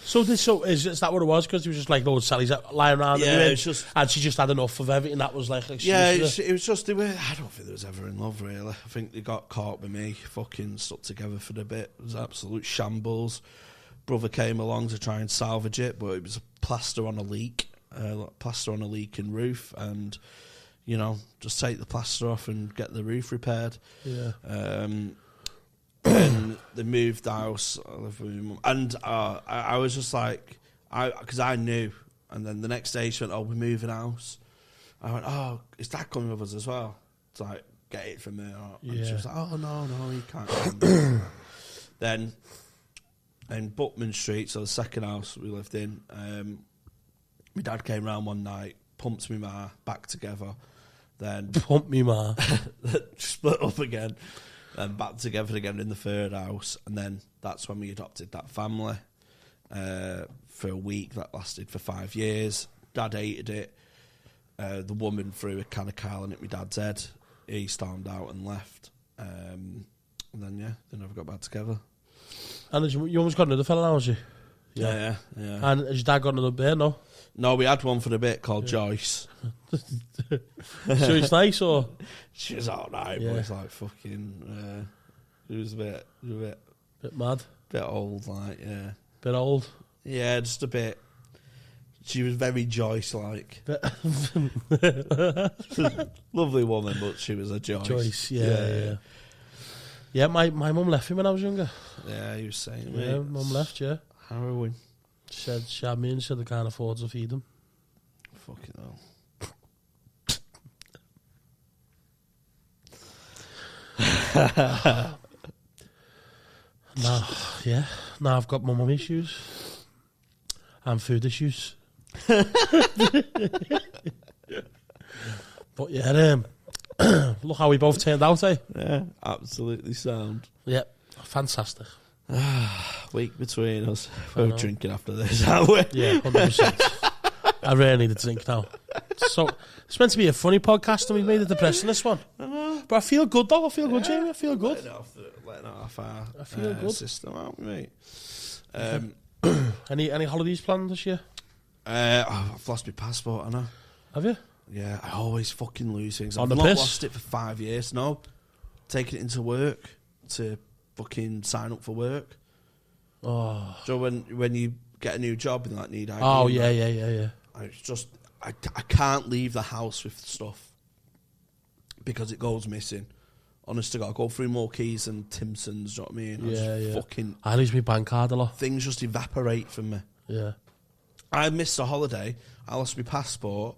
Speaker 2: So is that what it was? Because there was just like loads of tallies lying around.
Speaker 1: Yeah, it's just,
Speaker 2: and she just had enough of everything. That was like,
Speaker 1: it was just, I don't think they was ever in love really. I think they got caught with me, fucking stuck together for the bit. It was absolute shambles. Brother came along to try and salvage it, but it was a plaster on a leak, in roof, and just take the plaster off and get the roof repaired.
Speaker 2: Yeah.
Speaker 1: And they moved house, and I was just like, because I knew, and then the next day she went, oh, we're moving house. I went, oh, is Dad coming with us as well? It's like, get it from there. And she was like, oh, no, you can't come. Then, in Buckman Street, so the second house we lived in, my dad came round one night, pumped me ma back together, then...
Speaker 2: Pumped me ma.
Speaker 1: Split up again. And back together again in the third house, and then that's when we adopted that family for a week. That lasted for 5 years. Dad hated it. The woman threw a can of Carling at my dad's head. He stormed out and left. And then they never got back together.
Speaker 2: And you almost got another fella now, was you?
Speaker 1: Yeah.
Speaker 2: And has your dad got another bear?
Speaker 1: No, we had one for a bit called Joyce.
Speaker 2: So it's nice, or?
Speaker 1: She was alright, but it's like fucking... it was a bit
Speaker 2: mad.
Speaker 1: Bit old, like, yeah.
Speaker 2: Bit old?
Speaker 1: Yeah, just a bit... She was very Joyce-like. Lovely woman, but she was a Joyce.
Speaker 2: Joyce, yeah. Yeah, my mum left him when I was younger.
Speaker 1: Yeah, he was saying,
Speaker 2: yeah, mum left, yeah.
Speaker 1: Harrowing.
Speaker 2: Said me and said they can't afford to feed them.
Speaker 1: Fucking hell.
Speaker 2: Now I've got my mum issues and food issues. But yeah, look how we both turned out, eh?
Speaker 1: Yeah, absolutely sound.
Speaker 2: Yeah, fantastic.
Speaker 1: Week between us. We're drinking after this, aren't we?
Speaker 2: Yeah, 100%. I really need a drink now. So it's meant to be a funny podcast, and we made it depressing this one. But I feel good though. I feel good, Jamie. I feel good.
Speaker 1: Letting off our
Speaker 2: I feel good.
Speaker 1: system, aren't we, mate?
Speaker 2: Any holidays planned this year?
Speaker 1: I've lost my passport, I know.
Speaker 2: Have you?
Speaker 1: Yeah, I always fucking lose things.
Speaker 2: On
Speaker 1: I've
Speaker 2: the
Speaker 1: not
Speaker 2: piss?
Speaker 1: lost it for 5 years, no. Taking it into work to fucking sign up for work.
Speaker 2: Oh.
Speaker 1: So when you get a new job and like need ID.
Speaker 2: Oh yeah.
Speaker 1: It's just I can't leave the house with stuff because it goes missing. Honest to God, I go through more keys than Timson's. Do you know what I mean?
Speaker 2: Yeah.
Speaker 1: Fucking
Speaker 2: I lose my bank card a lot.
Speaker 1: things just evaporate from me.
Speaker 2: Yeah.
Speaker 1: I missed a holiday. I lost my passport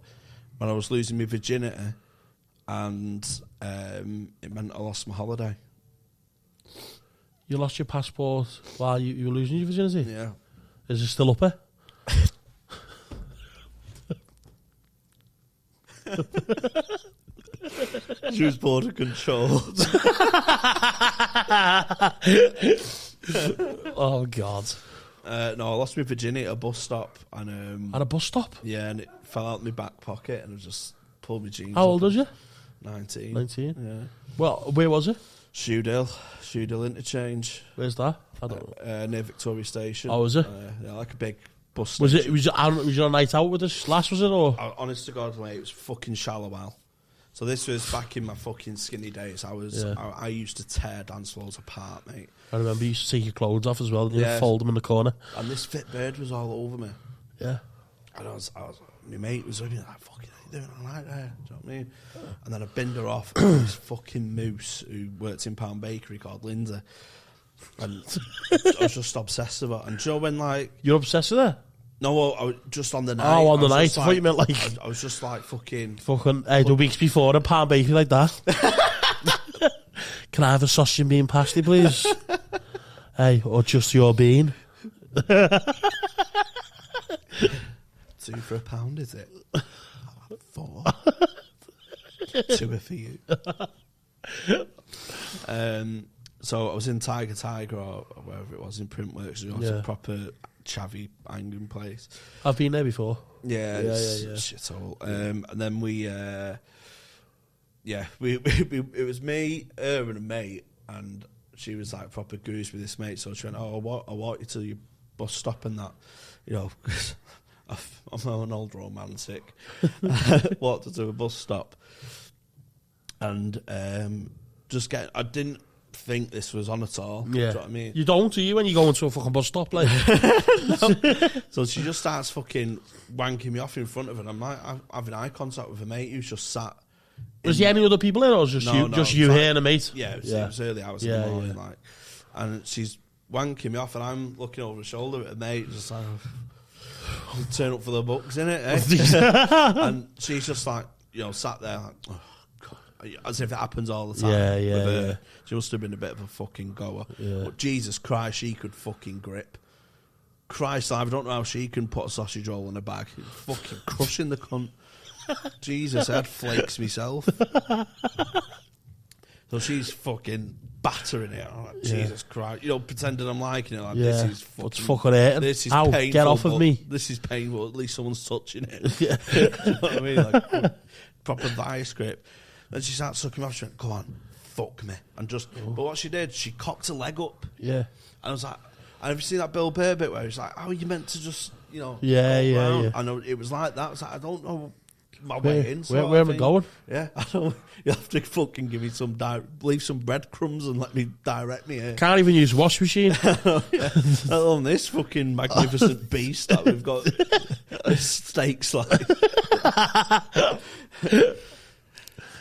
Speaker 1: when I was losing my virginity, and it meant I lost my holiday.
Speaker 2: You lost your passport while you were losing your virginity?
Speaker 1: Yeah.
Speaker 2: Is it still up there?
Speaker 1: She was border controlled.
Speaker 2: Oh God!
Speaker 1: No, I lost my virginity at a bus stop, and
Speaker 2: At a bus stop?
Speaker 1: yeah, and it fell out of my back pocket, and I just pulled my jeans.
Speaker 2: How
Speaker 1: up
Speaker 2: old was you?
Speaker 1: 19.
Speaker 2: 19.
Speaker 1: Yeah.
Speaker 2: Well, where was it?
Speaker 1: Shoedale interchange,
Speaker 2: Where's that? I don't know.
Speaker 1: near Victoria Station.
Speaker 2: Oh, was it?
Speaker 1: Yeah, like a big bus
Speaker 2: Was
Speaker 1: station.
Speaker 2: was you on a night out with this lass? Was it or?
Speaker 1: Honest to God, mate, it was fucking shallow well. So this was back in my fucking skinny days. I used to tear dance floors apart, mate.
Speaker 2: I remember you used to take your clothes off as well. And
Speaker 1: Yeah.
Speaker 2: you fold them in the corner.
Speaker 1: And this fit bird was all over me.
Speaker 2: Yeah.
Speaker 1: And my mate was looking like, fucking, how you doing all right there? Do you know what I mean? And then I binned her off with this fucking moose who worked in Pound Bakery called Linda. And I was just obsessed with her. And do you know when, like...
Speaker 2: You're obsessed with her?
Speaker 1: No, I was just on the night.
Speaker 2: Oh, on the night.
Speaker 1: Just
Speaker 2: I thought you meant like...
Speaker 1: I was just like fucking...
Speaker 2: The weeks before in Palm Bakery like that. Can I have a sausage and bean pasty, please? Hey, or just your bean?
Speaker 1: 2 for £1, is it? 4. 2 are for you. So I was in Tiger or wherever it was in Printworks. It was a proper chavvy hanging place.
Speaker 2: I've been there before.
Speaker 1: Yeah. Shithole. And then it was me, her and a mate, and she was like proper goose with this mate. So she went, I walk you to your bus stop and that, you know, because I'm an old romantic. Walked her to a bus stop, and I didn't think this was on at all.
Speaker 2: Yeah.
Speaker 1: Do you know what I mean?
Speaker 2: You don't, do you, when you go into a fucking bus stop? Like?
Speaker 1: So she just starts fucking wanking me off in front of her, and I'm like, I'm having eye contact with a mate who's just sat.
Speaker 2: Was there any other people in, or was just you? Just you here and a mate?
Speaker 1: Yeah, it was early hours in the morning, like, and she's wanking me off, and I'm looking over her shoulder at a mate, just like, turn up for the books, innit? Eh? And she's just like, you know, sat there, like, oh, God, as if it happens all the time.
Speaker 2: Yeah.
Speaker 1: She must have been a bit of a fucking goer.
Speaker 2: Yeah.
Speaker 1: But Jesus Christ, she could fucking grip. Christ, I don't know how she can put a sausage roll in a bag. Fucking crushing the cunt. Jesus, I had flakes myself. So she's fucking battering it. I'm like, Jesus Christ. You know, pretending I'm liking it. Like, this is fucking...
Speaker 2: What's fucking hurting?
Speaker 1: This is
Speaker 2: Ow,
Speaker 1: painful.
Speaker 2: get off of me.
Speaker 1: This is painful. At least someone's touching it. You know what I mean? Like, proper vice grip. And she started sucking me off. She went, come on, fuck me. And just... But what she did, she cocked her leg up.
Speaker 2: Yeah.
Speaker 1: And I was like... Have you seen that Bill Burr bit where he's like, how are you meant to just, you know...
Speaker 2: Yeah.
Speaker 1: I know it was like that. I was like, I don't know... My way in.
Speaker 2: Where am I going?
Speaker 1: Yeah, I don't. You have to fucking give me some leave some breadcrumbs and let me direct me here.
Speaker 2: Can't even use wash machine.
Speaker 1: On this fucking magnificent beast that we've got steaks like.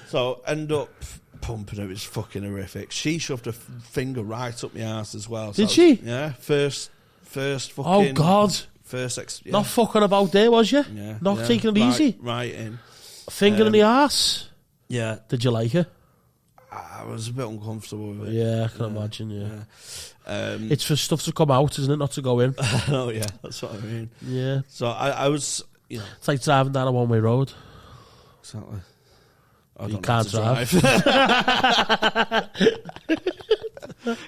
Speaker 1: So end up pumping it. It's fucking horrific. She shoved her finger right up my ass as well. So
Speaker 2: Did she?
Speaker 1: Yeah, first First fucking...
Speaker 2: Oh, God.
Speaker 1: Yeah.
Speaker 2: Not fucking about there, was you?
Speaker 1: Yeah.
Speaker 2: Not taking it easy?
Speaker 1: Right in.
Speaker 2: Finger in the arse?
Speaker 1: Yeah.
Speaker 2: Did you like it?
Speaker 1: I was a bit uncomfortable with it.
Speaker 2: Yeah, I can imagine, yeah.
Speaker 1: It's
Speaker 2: for stuff to come out, isn't it? Not to go in.
Speaker 1: Oh, yeah. That's what I mean.
Speaker 2: Yeah.
Speaker 1: So I was, you know...
Speaker 2: It's like driving down a one-way road.
Speaker 1: Exactly.
Speaker 2: You can't drive.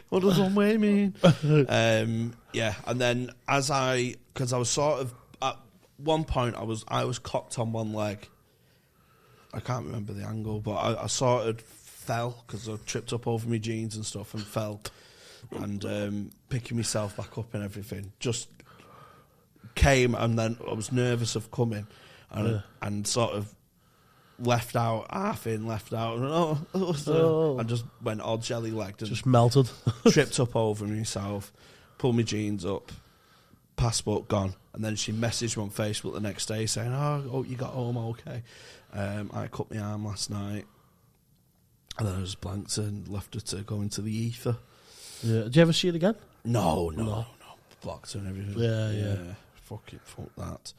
Speaker 1: What does one way mean? Yeah, and then because I was sort of at one point I was cocked on one leg. I can't remember the angle, but I sort of fell because I tripped up over my jeans and stuff and fell, and picking myself back up and everything just came, and then I was nervous of coming, and sort of. Left out, half in, left out, and just went all jelly-legged and
Speaker 2: just melted.
Speaker 1: Tripped up over myself, pulled my jeans up, passport gone, and then she messaged me on Facebook the next day saying, "Oh, you got home okay? I cut my arm last night," and then I just blanked and left her to go into the ether.
Speaker 2: Yeah. Did you ever see it again?
Speaker 1: No. Blocked her and everything.
Speaker 2: Yeah.
Speaker 1: Fuck that.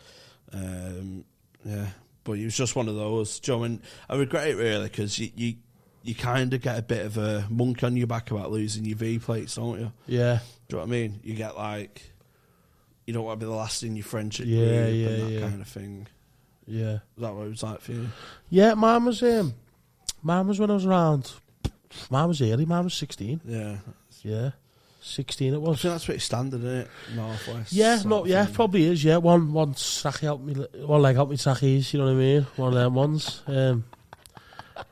Speaker 1: Yeah. But it was just one of those, Joe, and I regret it really because you kind of get a bit of a monkey on your back about losing your V plates, don't you?
Speaker 2: Yeah.
Speaker 1: Do you know what I mean? You get like, you don't want to be the last in your friendship
Speaker 2: group
Speaker 1: and that kind of thing.
Speaker 2: Yeah.
Speaker 1: Is that what it was like for you?
Speaker 2: Yeah, mine was when I was around. Mine was early. Mine was 16.
Speaker 1: Yeah.
Speaker 2: 16 it was.
Speaker 1: I think that's pretty standard, isn't it? Northwest.
Speaker 2: Yeah, probably is. Yeah, one trachea helped me. One leg helped me tracheas. You know what I mean? One of them ones. With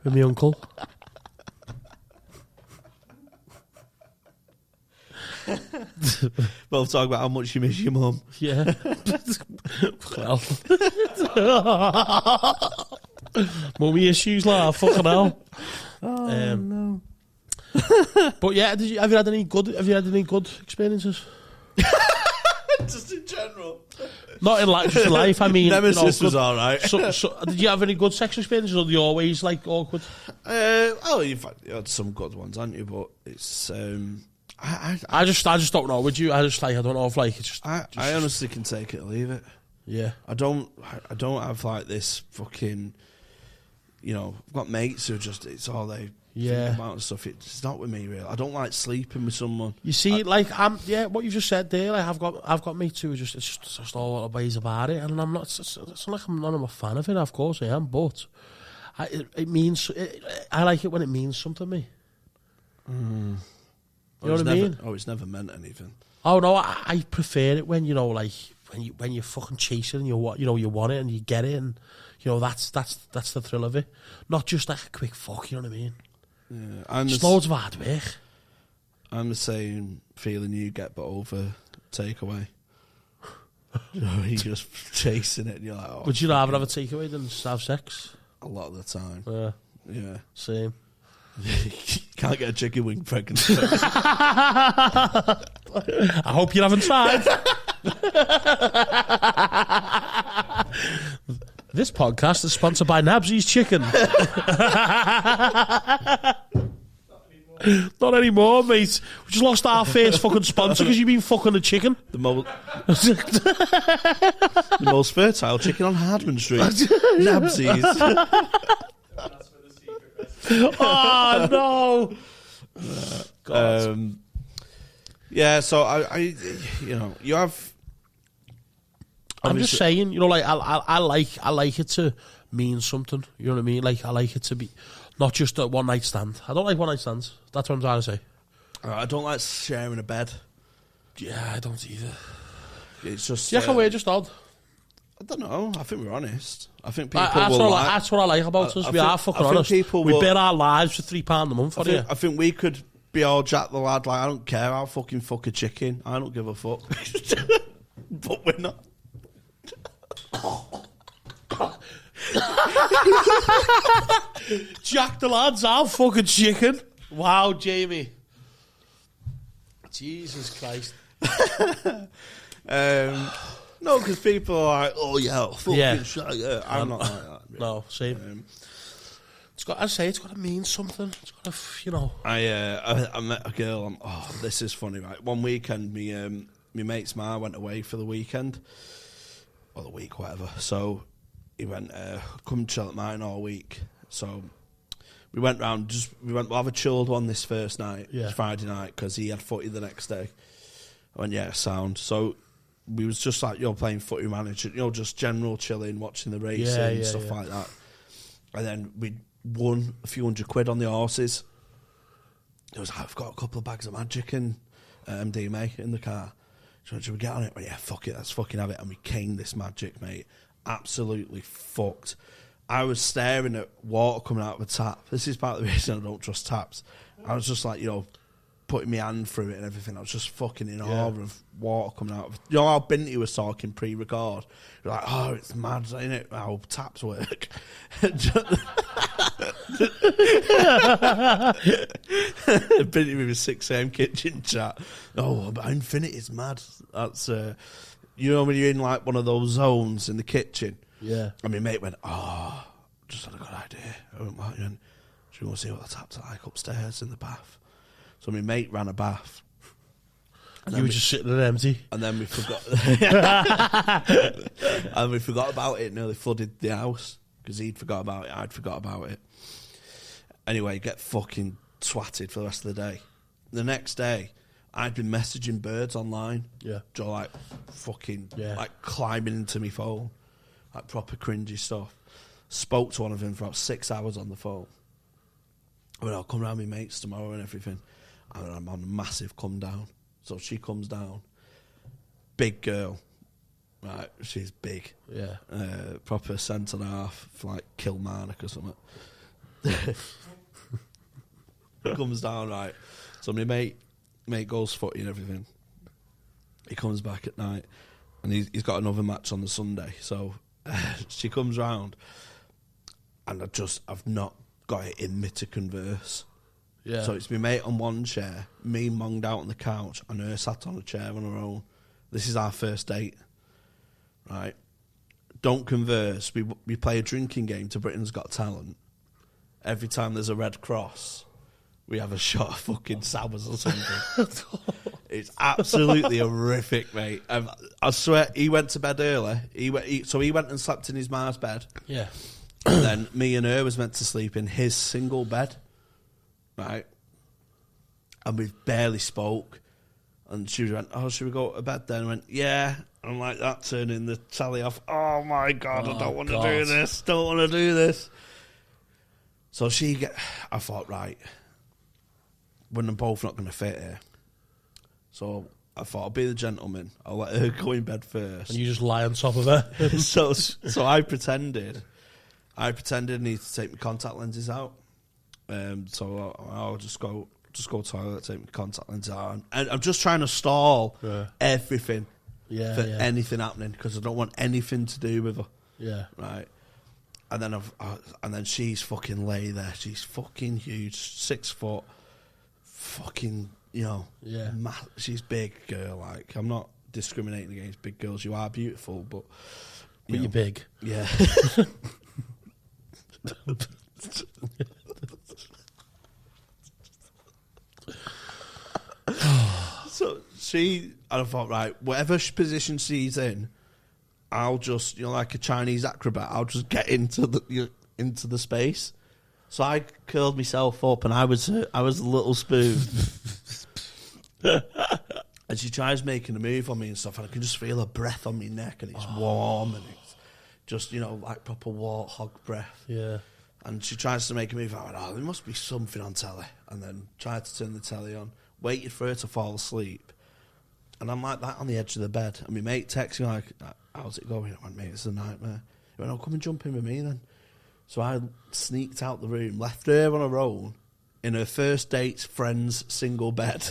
Speaker 2: my uncle.
Speaker 1: Both talk about how much you miss your mum.
Speaker 2: Yeah. Well, mummy issues, like fucking hell.
Speaker 1: Oh no.
Speaker 2: But yeah, have you had any good experiences?
Speaker 1: Just in general.
Speaker 2: Not in life, just in life. I mean,
Speaker 1: Nemesis was all right.
Speaker 2: So, did you have any good sex experiences, or are you always like awkward?
Speaker 1: You've had some good ones, haven't you? But it's
Speaker 2: I just don't know. Would you? I don't know if like it's just.
Speaker 1: I honestly can take it or leave it.
Speaker 2: Yeah.
Speaker 1: I don't have like this fucking. You know, I've got mates who just it's all they. Think about and stuff. It's not with me really. I don't like sleeping with someone. You
Speaker 2: see, what you just said there. Like I've got mates who it's just all ways about it, and I'm not. It's not like I'm not a fan of it. Of course I am, but it means. I like it when it means something to me. You know what I mean?
Speaker 1: Oh, it's never meant anything.
Speaker 2: Oh no, I prefer it when like when you fucking chase it and you want it and you get it, and that's the thrill of it. Not just like a quick fuck. You know what I mean?
Speaker 1: Yeah,
Speaker 2: it's loads of hard work.
Speaker 1: I'm the same feeling you get, but over takeaway. You're just chasing it, and you're like, oh.
Speaker 2: Would you rather have a takeaway than just have sex?
Speaker 1: A lot of the time. Yeah.
Speaker 2: Same.
Speaker 1: Can't get a chicken wing pregnant.
Speaker 2: I hope you haven't tried. This podcast is sponsored by Nabsy's Chicken. Not anymore, mate. We just lost our first fucking sponsor because you've been fucking a chicken.
Speaker 1: The most fertile chicken on Hardman Street. Nabsy's.
Speaker 2: Oh, no.
Speaker 1: Yeah, so I you have...
Speaker 2: I'm just saying, like I like it to mean something. You know what I mean? Like I like it to be not just a one night stand. I don't like one night stands. That's what I'm trying to say.
Speaker 1: I don't like sharing a bed.
Speaker 2: Yeah, I don't either.
Speaker 1: It's just.
Speaker 2: Yeah, we're just odd.
Speaker 1: I don't know. I think we're honest. I think people
Speaker 2: that's what I like about us. We are fucking honest. We bet our lives for £3 a month for you.
Speaker 1: I think we could be all Jack the Lad. Like I don't care. I'll fucking fuck a chicken. I don't give a fuck. But we're not.
Speaker 2: Jack the Lads, I'll fucking chicken. Wow, Jamie. Jesus Christ.
Speaker 1: No, because people are like, oh yeah, fucking shit. Yeah. I'm not like that. Really.
Speaker 2: No, same. It's got to mean something. It's got to,
Speaker 1: I met a girl. This is funny, right? One weekend, me my mate's ma went away for the weekend, or the week, whatever. So he went, come chill at mine all week. So we went round, we'll have a chilled one this first night, Friday night, because he had footy the next day. I went, yeah, sound. So we was just like, playing footy manager, just general chilling, watching the racing, stuff like that. And then we won a few £100 on the horses. It was like, I've got a couple of bags of magic and DMA in the car. So should we get on it? Well, yeah, fuck it, let's fucking have it. And we caned this magic, mate. Absolutely fucked. I was staring at water coming out of a tap. This is part of the reason I don't trust taps. I was just like, putting my hand through it and everything. I was just fucking in awe of water coming out of it. You know how Binty was talking pre-record? You're like, oh, it's mad, isn't it? How taps work. Binty with his 6 a.m. kitchen chat. Oh, but Infinity's mad. That's, when you're in like one of those zones in the kitchen.
Speaker 2: Yeah.
Speaker 1: And my mate went, oh, just had a good idea. I went, what? Should we go see what the taps are like upstairs in the bath? So my mate ran a bath.
Speaker 2: And you were just sitting there empty.
Speaker 1: And then we forgot. And we forgot about it. Nearly flooded the house because he'd forgot about it. I'd forgot about it. Anyway, get fucking twatted for the rest of the day. The next day, I'd been messaging birds online.
Speaker 2: Yeah.
Speaker 1: Just like fucking like climbing into my phone, like proper cringy stuff. Spoke to one of them for about 6 hours on the phone. I went, I'll come round with my mates tomorrow and everything. And I'm on a massive come down. So she comes down. Big girl. Right, she's big.
Speaker 2: Yeah.
Speaker 1: Proper centre and a half for like Kilmarnock or something. Comes down, right. So my mate goes footy and everything. He comes back at night. And he's got another match on the Sunday. So she comes round. And I've not got it in me to converse.
Speaker 2: Yeah.
Speaker 1: So it's my mate on one chair, me monged out on the couch, and her sat on a chair on her own. This is our first date, right? Don't converse. We play a drinking game to Britain's Got Talent. Every time there's a red cross, we have a shot of fucking sours or something. It's absolutely horrific, mate. I swear, he went to bed early. So he went and slept in his ma's bed.
Speaker 2: Yeah.
Speaker 1: And then me and her was meant to sleep in his single bed. Right, and we barely spoke, and she went, "Oh, should we go to bed then?" I went, "Yeah." I'm like that, turning the telly off. Oh my god, I don't want to do this. Don't want to do this. So I thought, right, we're both not going to fit here. So I thought I'll be the gentleman. I'll let her go in bed first.
Speaker 2: And you just lie on top of her.
Speaker 1: so I pretended I need to take my contact lenses out. So I'll just go to the toilet, take my contact lenses out, and I'm just trying to stall everything for anything happening because I don't want anything to do with her. Yeah, right. And then she's fucking lay there. She's fucking huge, 6 foot, fucking she's big girl. Like, I'm not discriminating against big girls. You are beautiful, but
Speaker 2: you're big.
Speaker 1: Yeah. So I thought, right, whatever position she's in, I'll just, like a Chinese acrobat, I'll just get into the space. So I curled myself up, and I was a little spoon. And she tries making a move on me and stuff, and I can just feel her breath on my neck, and it's warm, and it's just, like proper warthog breath. Yeah. And she tries to make a move. I went, there must be something on telly. And then tried to turn the telly on. Waited for her to fall asleep. And I'm like that on the edge of the bed. And my mate texts me like, how's it going? I went, mate, it's a nightmare. He went, come and jump in with me then. So I sneaked out the room, left her on her own, in her first date's friend's single bed.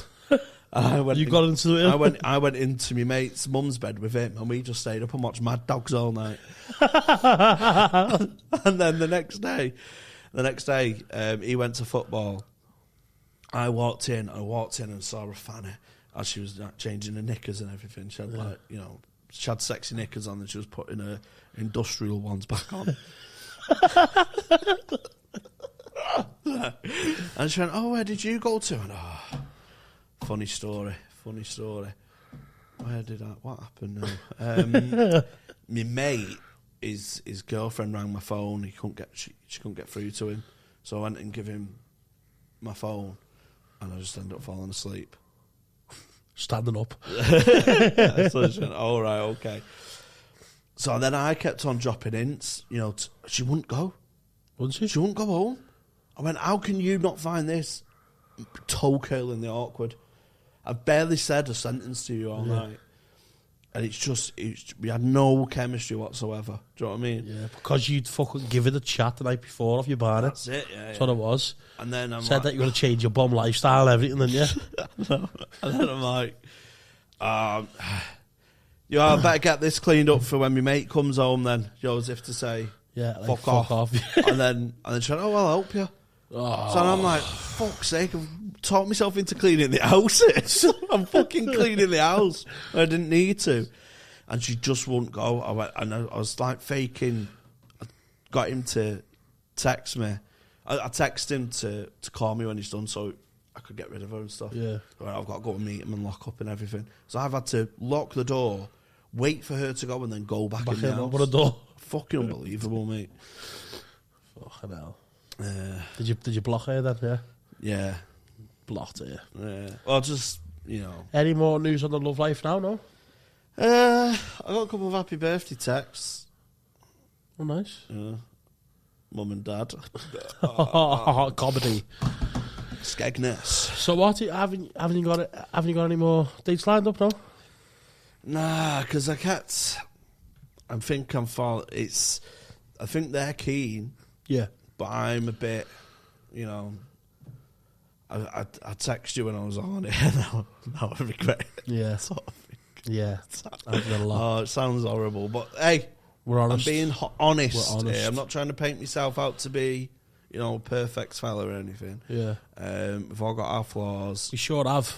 Speaker 2: Got into it?
Speaker 1: I went into my mate's mum's bed with him, and we just stayed up and watched Mad Dogs all night. And then the next day, he went to football. I walked in and saw her fanny as she was changing her knickers and everything. She had she had sexy knickers on, and she was putting her industrial ones back on. And she went, where did you go to? And funny story. Where did I? What happened now? My mate, his girlfriend rang my phone. She couldn't get through to him, so I went and give him my phone, and I just ended up falling asleep.
Speaker 2: Standing up.
Speaker 1: So she went, all right, okay. So then I kept on dropping hints. She wouldn't go.
Speaker 2: Wouldn't she?
Speaker 1: She wouldn't go home. I went, how can you not find this? Toe curling the awkward. I've barely said a sentence to you all night. And we had no chemistry whatsoever. Do you know what I mean?
Speaker 2: Yeah, because you'd fucking give it a chat the night before off your bar.
Speaker 1: That's it, yeah.
Speaker 2: That's what it was.
Speaker 1: And then I
Speaker 2: said that you were going to change your bum lifestyle and everything, then
Speaker 1: and then I'm like, I better get this cleaned up for when my mate comes home then. As if to say, fuck off. and then she went, I'll help you. Oh. So I'm like, fuck's sake, I've taught myself into cleaning the house. I'm fucking cleaning the house. I didn't need to. And she just wouldn't go. I was like faking. I got him to text me. I texted him to call me when he's done so I could get rid of her and stuff.
Speaker 2: Yeah.
Speaker 1: I've got to go and meet him and lock up and everything. So I've had to lock the door, wait for her to go and then go back in the house.
Speaker 2: What a door.
Speaker 1: Fucking unbelievable, mate.
Speaker 2: Fucking hell. Did you block her then? Yeah.
Speaker 1: Yeah.
Speaker 2: Blocked her.
Speaker 1: Yeah. Well, just
Speaker 2: Any more news on the love life now? No.
Speaker 1: I got a couple of happy birthday texts.
Speaker 2: Oh, nice.
Speaker 1: Yeah. Mum and Dad.
Speaker 2: Comedy.
Speaker 1: Skegness.
Speaker 2: So what? Haven't you got any more dates lined up now?
Speaker 1: Nah, because I think I'm falling. I think they're keen.
Speaker 2: Yeah.
Speaker 1: But I'm a bit, I text you when I was on it, now I regret it.
Speaker 2: Yeah.
Speaker 1: Sort of thing.
Speaker 2: Yeah. I've done a lot.
Speaker 1: Oh, it sounds horrible, but hey,
Speaker 2: we're honest.
Speaker 1: I'm being honest.
Speaker 2: We're honest.
Speaker 1: Here. I'm not trying to paint myself out to be, a perfect fella or anything.
Speaker 2: Yeah.
Speaker 1: We've all got our flaws.
Speaker 2: We sure have.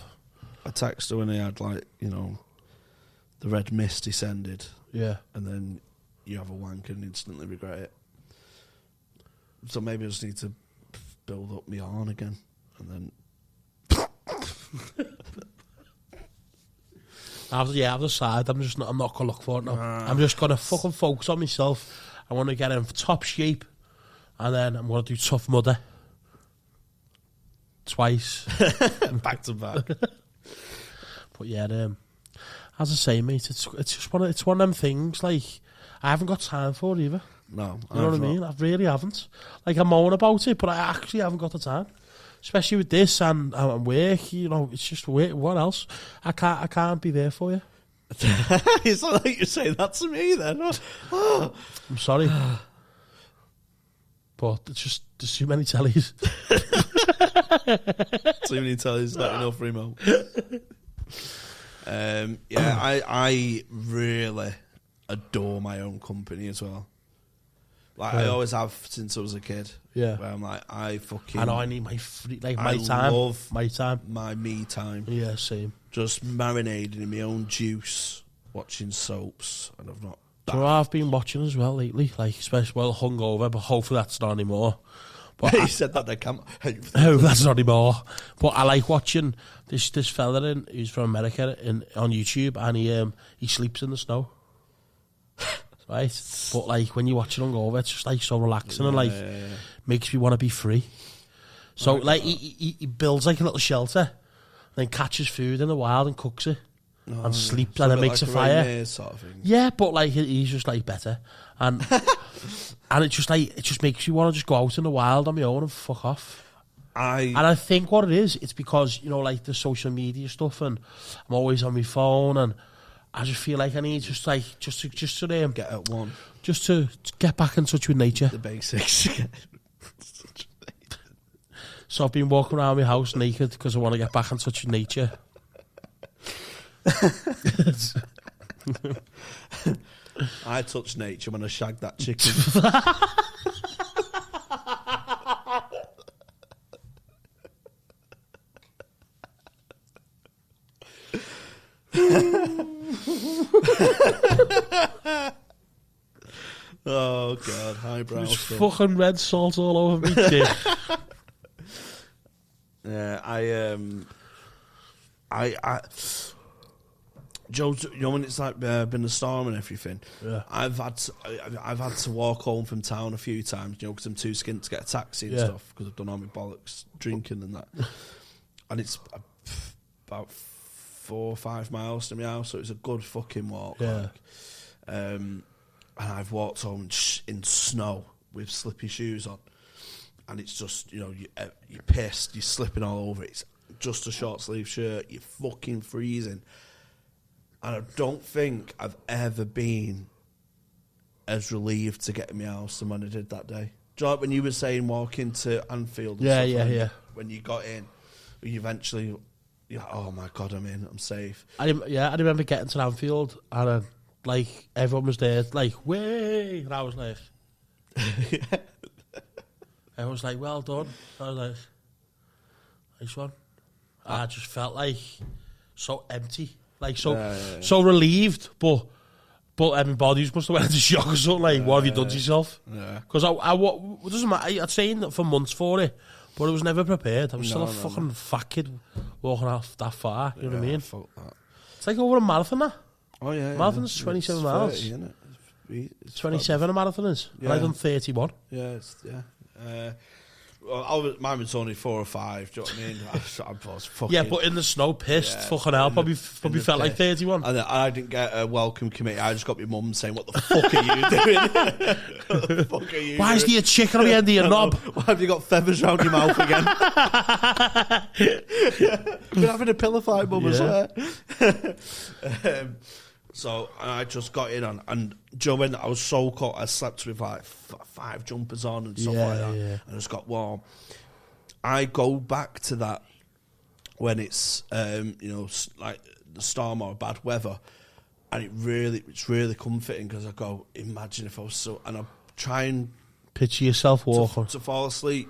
Speaker 1: I texted her when he had the red mist descended.
Speaker 2: Yeah.
Speaker 1: And then you have a wank and instantly regret it. So maybe I just need to build up my arm again, and then.
Speaker 2: I've decided I'm not gonna look for it now. I'm just gonna fucking focus on myself. I want to get in top shape, and then I'm gonna do Tough Mudder twice,
Speaker 1: back to back.
Speaker 2: But yeah, as I say, mate, it's just one of them things. Like I haven't got time for it either.
Speaker 1: No,
Speaker 2: you know what I mean? I really haven't. Like, I'm moaning about it, but I actually haven't got the time. Especially with this and work, it's just work. What else? I can't be there for you.
Speaker 1: It's not like you say that to me then.
Speaker 2: I'm sorry. But it's just, there's too many tellies.
Speaker 1: Too many tellies, not enough remote. I really adore my own company as well. Like I always have since I was a kid.
Speaker 2: Yeah.
Speaker 1: Where I'm like, I
Speaker 2: know I need my free, my time.
Speaker 1: I love
Speaker 2: my time.
Speaker 1: My me time.
Speaker 2: Yeah, same.
Speaker 1: Just marinating in my own juice, watching soaps, and I've not.
Speaker 2: So I've been watching as well lately, like especially hungover, but hopefully that's not anymore. But
Speaker 1: he said that they can't.
Speaker 2: Oh, that's not anymore. But I like watching this fella who's from America on YouTube, and he sleeps in the snow. Right, but like when you watch it hungover, it's just like so relaxing and makes me want to be free. So like he builds like a little shelter, then catches food in the wild and cooks it, and sleeps, and then makes like a fire. Sort of thing. Yeah, but like he's just like better, and and it just makes you want to just go out in the wild on my own and fuck off. And I think what it is, it's because like the social media stuff, and I'm always on my phone and. I just feel like I need just to
Speaker 1: get at one,
Speaker 2: just to get back in touch with nature.
Speaker 1: The basics.
Speaker 2: So I've been walking around my house naked because I want to get back in touch with nature.
Speaker 1: I touch nature when I shag that chicken. Oh God, highbrow.
Speaker 2: There's fucking red salt all over me, dick.
Speaker 1: Yeah, Joe, you know when it's like been a storm and everything.
Speaker 2: Yeah.
Speaker 1: I've had to walk home from town a few times, you know, because I'm too skint to get a taxi and stuff because I've done all my bollocks drinking and that. And it's about 4 or 5 miles to my house, so it's a good fucking walk.
Speaker 2: Yeah.
Speaker 1: Like. And I've walked home in snow with slippy shoes on, and it's just, you know, you're pissed, you're slipping all over it. It's just a short sleeve shirt, you're fucking freezing. And I don't think I've ever been as relieved to get in my house than when I did that day. Do you know, like when you were saying walking to Anfield? And when you got in, you eventually, you're like, oh my God, I'm in, I'm safe.
Speaker 2: I remember getting to Anfield and like everyone was there, like, way, and I was like, everyone was like, well done. I was like, nice one. I just felt like so empty. Like, so relieved, but everybody must have went into shock or something. Like, what have you done to yourself? Because it doesn't matter. I'd trained for months for it, but I was never prepared. I was still a fucking fat kid walking off that far. You know what I mean? It's like over a marathon, that.
Speaker 1: Oh, yeah.
Speaker 2: Marathon's 27 miles.
Speaker 1: 30, isn't it? It's
Speaker 2: 27 a marathon is. Yeah. And I've done 31.
Speaker 1: Yeah, well, mine was only 4 or 5. Do you know what I mean? I was fucking,
Speaker 2: yeah, but in the snow, pissed, fucking hell, probably felt like 31.
Speaker 1: And I didn't get a welcome committee. I just got my mum saying, "What the fuck are you doing? What the fuck are you
Speaker 2: Why is there a chicken on the end of your knob?
Speaker 1: Why have you got feathers around your mouth again? You've been having a pillow fight, mum, I swear." So I just got in on, and Joe, when I was so cold, I slept with like 5 jumpers on and stuff like that, and I just got warm. I go back to that when it's you know, like the storm or bad weather, and it's really comforting because I go, imagine if I was and I try and
Speaker 2: picture yourself walking
Speaker 1: to fall asleep.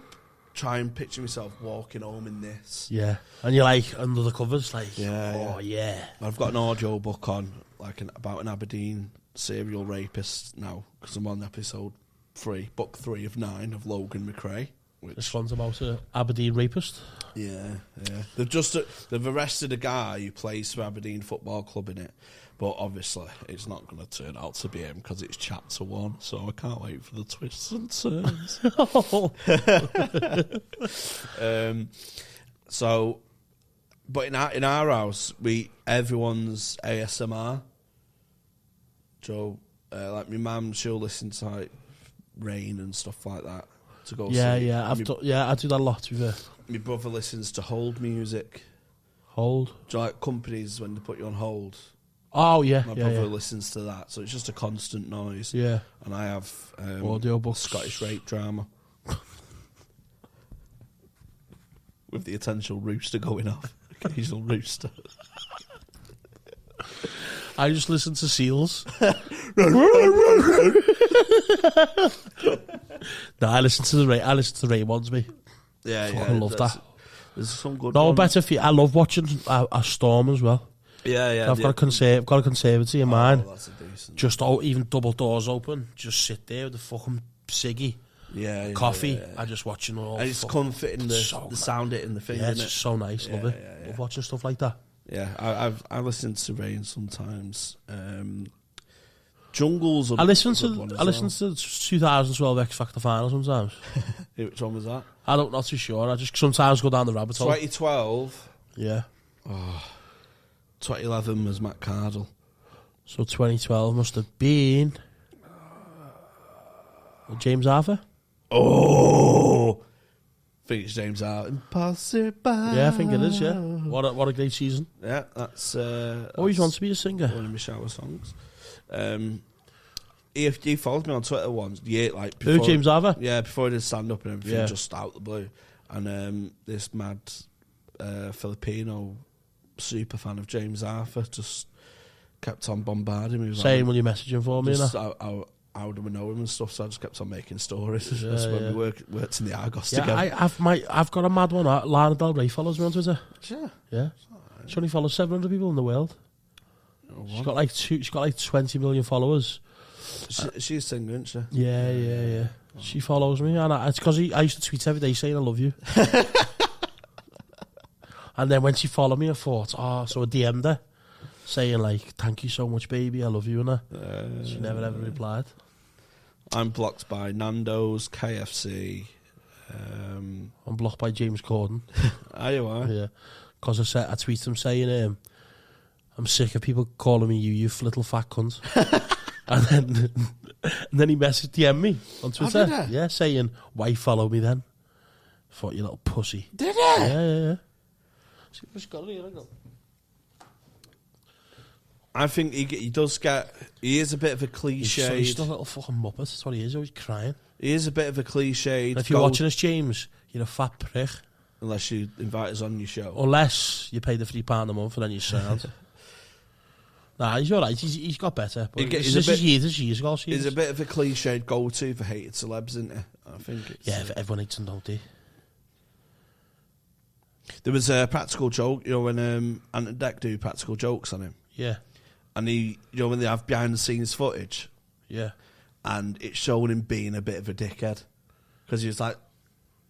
Speaker 1: Try and picture myself walking home in this.
Speaker 2: Yeah, and you're like under the covers, like,
Speaker 1: yeah. I've got an audio book on, like about an Aberdeen serial rapist now, because I'm on episode 3, book 3 of 9 of Logan McRae.
Speaker 2: This one's about an Aberdeen rapist.
Speaker 1: Yeah. They've arrested a guy who plays for Aberdeen Football Club in it, but obviously it's not going to turn out to be him because it's chapter 1, so I can't wait for the twists and turns. So, but in our house, everyone's ASMR. Joe, like my mum, she'll listen to like Rain and stuff like that to go.
Speaker 2: Yeah. I do that a lot.
Speaker 1: My brother listens to hold music.
Speaker 2: Hold.
Speaker 1: Do you like companies when they put you on hold?
Speaker 2: Oh yeah.
Speaker 1: My brother listens to that, so it's just a constant noise.
Speaker 2: Yeah.
Speaker 1: And I have
Speaker 2: audio books,
Speaker 1: Scottish rape drama. With the potential rooster going off. Occasional rooster.
Speaker 2: I just listen to seals. No, I listen to the Ray ones, me.
Speaker 1: Yeah,
Speaker 2: I love that.
Speaker 1: There's some good.
Speaker 2: No, better for you. I love watching a storm as well.
Speaker 1: Yeah.
Speaker 2: I've got a conservatory in mine.
Speaker 1: That's a decent.
Speaker 2: Just even double doors open. Just sit there with the fucking ciggy. Coffee.
Speaker 1: Yeah.
Speaker 2: I just watching all.
Speaker 1: And it's comforting the sound it in the thing.
Speaker 2: Yeah, it's just so nice. Love it.
Speaker 1: Yeah.
Speaker 2: Love watching stuff like that.
Speaker 1: Yeah, I listen to Rain sometimes. Jungles.
Speaker 2: I listen to the 2012 X Factor final sometimes.
Speaker 1: Which one was that?
Speaker 2: I'm not too sure. I just sometimes go down the rabbit hole.
Speaker 1: 2012.
Speaker 2: Yeah.
Speaker 1: 2011 was Matt Cardle.
Speaker 2: So 2012 must have been James Arthur.
Speaker 1: Oh, I think it's James Arthur. Impossible.
Speaker 2: Yeah, I think it is. Yeah. What a great season.
Speaker 1: Yeah, that's.
Speaker 2: Always wants to be a singer.
Speaker 1: One of my shower songs. He followed me on Twitter once. Yeah, like before,
Speaker 2: who, James Arthur?
Speaker 1: Yeah, before he did stand up and everything, just out the blue. And this mad Filipino super fan of James Arthur just kept on bombarding me.
Speaker 2: Saying, will you message him for me?
Speaker 1: How do we know him and stuff? So I just kept on making stories. That's when we worked in the Argos together.
Speaker 2: I've got a mad one. Lana Del Rey follows me on Twitter.
Speaker 1: Sure.
Speaker 2: Yeah. She only follows 700 people in the world. She's got like 20 million followers.
Speaker 1: She's a singer, isn't she?
Speaker 2: Yeah. She follows me, and it's because I used to tweet every day saying I love you. And then when she followed me, I thought, so I DM'd her saying like, "Thank you so much, baby, I love you," and that. She never ever replied.
Speaker 1: I'm blocked by Nando's, KFC.
Speaker 2: I'm blocked by James Corden.
Speaker 1: Are you?
Speaker 2: Yeah, because I tweeted him saying, "I'm sick of people calling me you little fat cunt," and then he messaged DM me on Twitter.
Speaker 1: Oh, did he?
Speaker 2: Yeah, saying, "Why follow me then?" Thought, you little pussy.
Speaker 1: Did he?
Speaker 2: Yeah. See what's got here, I go.
Speaker 1: I think he does get. He is a bit of a
Speaker 2: He's
Speaker 1: cliche.
Speaker 2: just a little fucking muppet. That's what he is. Always crying.
Speaker 1: He is a bit of a cliche.
Speaker 2: And if you're watching us, James, you're a fat prick.
Speaker 1: Unless you invite us on your show.
Speaker 2: Unless you pay the £3 a month and then you sound. Nah, he's all right. He's got better. But this is years ago.
Speaker 1: He's a bit of a cliched go-to for hated celebs, isn't he? I think it's...
Speaker 2: Yeah, everyone hates him, don't they?
Speaker 1: There was a practical joke, you know, when Ant and Dec do practical jokes on him.
Speaker 2: Yeah.
Speaker 1: And he, you know, when they have behind-the-scenes footage.
Speaker 2: Yeah.
Speaker 1: And it's showing him being a bit of a dickhead. Because he was like...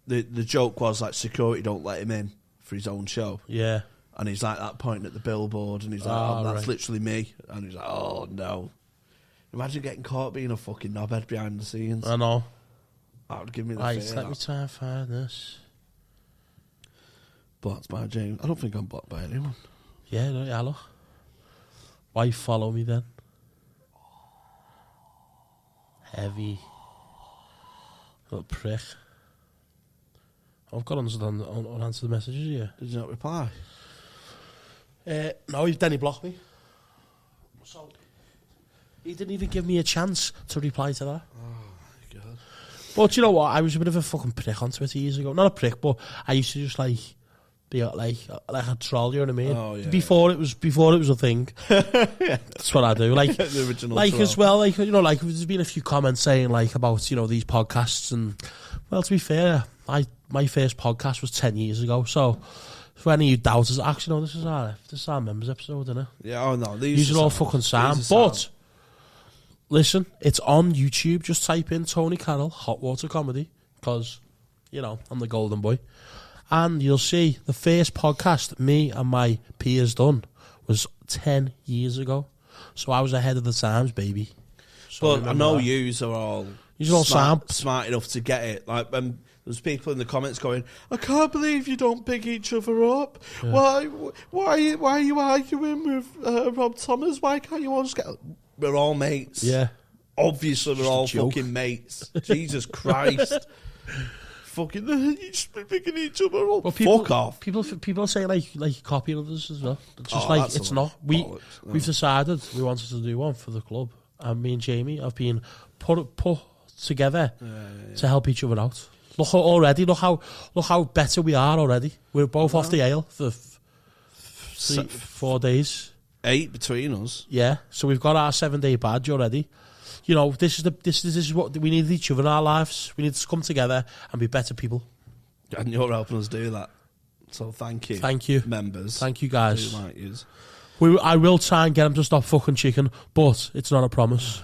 Speaker 1: The joke was like, security don't let him in for his own show.
Speaker 2: Yeah.
Speaker 1: And he's like that point at the billboard, and he's like, that's literally me. And he's like, oh, no. Imagine getting caught being a fucking knobhead behind the scenes.
Speaker 2: I know.
Speaker 1: That would give me the fear.
Speaker 2: Let me try and find this.
Speaker 1: Blocked by James. I don't think I'm blocked by anyone.
Speaker 2: Yeah, no, yeah, look. Why follow me then? Heavy. Little prick. I've got unanswered messages here.
Speaker 1: Did you not reply?
Speaker 2: No, then he blocked me. So he didn't even give me a chance to reply to that.
Speaker 1: Oh my god!
Speaker 2: But you know what? I was a bit of a fucking prick on Twitter years ago. Not a prick, but I used to just like be like a troll. You know what I mean?
Speaker 1: Oh, yeah,
Speaker 2: before it was a thing. That's what I do. Like
Speaker 1: the original
Speaker 2: like
Speaker 1: troll.
Speaker 2: as well. Like, you know, like there's been a few comments saying like about, you know, these podcasts, and well, to be fair, my first podcast was 10 years ago. So for any of you doubters, actually, no, this is our members episode, isn't it?
Speaker 1: Yeah, oh no,
Speaker 2: These are all fucking sound. But listen, it's on YouTube. Just type in Tony Carroll, Hot Water Comedy, because, you know, I'm the golden boy. And you'll see the first podcast me and my peers done was 10 years ago. So I was ahead of the times, baby. So
Speaker 1: but I know yous are all smart enough to get it. Like, there's people in the comments going, I can't believe you don't big each other up. Yeah. Why are you arguing with Rob Thomas? Why can't you all just get... We're all mates.
Speaker 2: Yeah.
Speaker 1: Obviously, we're all fucking mates. Jesus Christ. Fucking, you just be picking each other up. Well, fuck off.
Speaker 2: People say like copying others as well. It's just like, it's not. We've decided we wanted to do one for the club. And me and Jamie have been put together to help each other out. Look how better we are already. We're both off the ale for 4 days.
Speaker 1: 8 between us.
Speaker 2: Yeah, so we've got our 7-day badge already. You know, this is what we need each other in our lives. We need to come together and be better people.
Speaker 1: And you're helping us do that. So thank you.
Speaker 2: Thank you.
Speaker 1: Members.
Speaker 2: Thank you, guys.
Speaker 1: Who might use.
Speaker 2: I will try and get them to stop fucking chicken, but it's not a promise.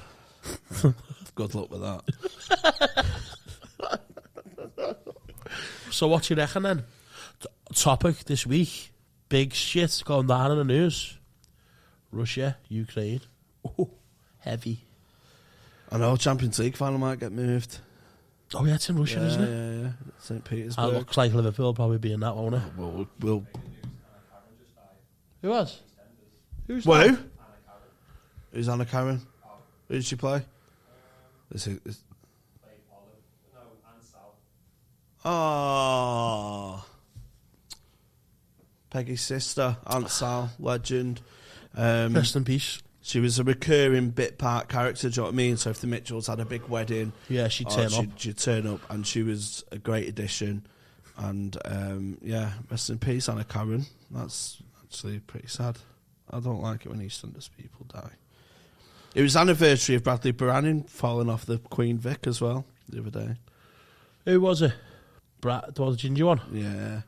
Speaker 1: Good luck with that.
Speaker 2: So what you reckon then? Topic this week. Big shit going down in the news. Russia, Ukraine. Oh, heavy.
Speaker 1: I know, Champions League final might get moved.
Speaker 2: Oh yeah, it's in Russia, isn't it?
Speaker 1: Yeah. St. Petersburg.
Speaker 2: It looks like Liverpool will probably be in that, won't it?
Speaker 1: We'll...
Speaker 2: Who was? Who's
Speaker 1: Well,
Speaker 2: that?
Speaker 1: Who's Anna Karen? Who did she play? Oh, Peggy's sister, Aunt Sal, legend.
Speaker 2: Rest in peace.
Speaker 1: She was a recurring bit part character, do you know what I mean? So if the Mitchells had a big wedding,
Speaker 2: yeah, she'd turn up.
Speaker 1: She'd turn up, and she was a great addition. And rest in peace, Anna Karen. That's actually pretty sad. I don't like it when EastEnders people die. It was anniversary of Bradley Branning falling off the Queen Vic as well the other day.
Speaker 2: Who was it? The ginger one?
Speaker 1: Yeah.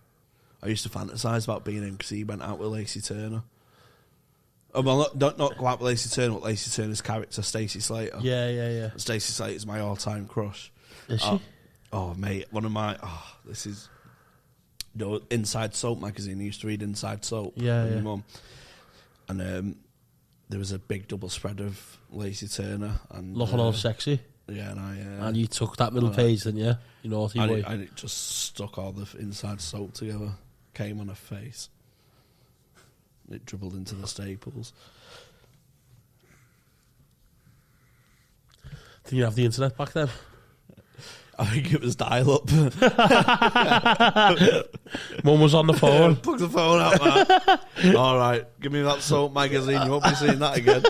Speaker 1: I used to fantasise about being in because he went out with Lacey Turner. Oh, well, not go out with Lacey Turner, but Lacey Turner's character, Stacey Slater.
Speaker 2: Yeah.
Speaker 1: Stacey Slater's my all-time crush.
Speaker 2: Is she?
Speaker 1: Oh, mate, one of my... Oh, this is... You know, Inside Soap magazine. I used to read Inside Soap.
Speaker 2: Yeah.
Speaker 1: My mum. And there was a big double spread of Lacey Turner and
Speaker 2: Looking all sexy.
Speaker 1: Yeah, and
Speaker 2: And you took that middle page, didn't you? You naughty boy.
Speaker 1: And it just stuck all the inside soap together. Came on her face. It dribbled into the staples.
Speaker 2: Did you have the internet back then?
Speaker 1: I think it was dial-up.
Speaker 2: Mum was on the phone.
Speaker 1: Plug the phone out, man. All right, give me that soap magazine. You won't be seeing that again.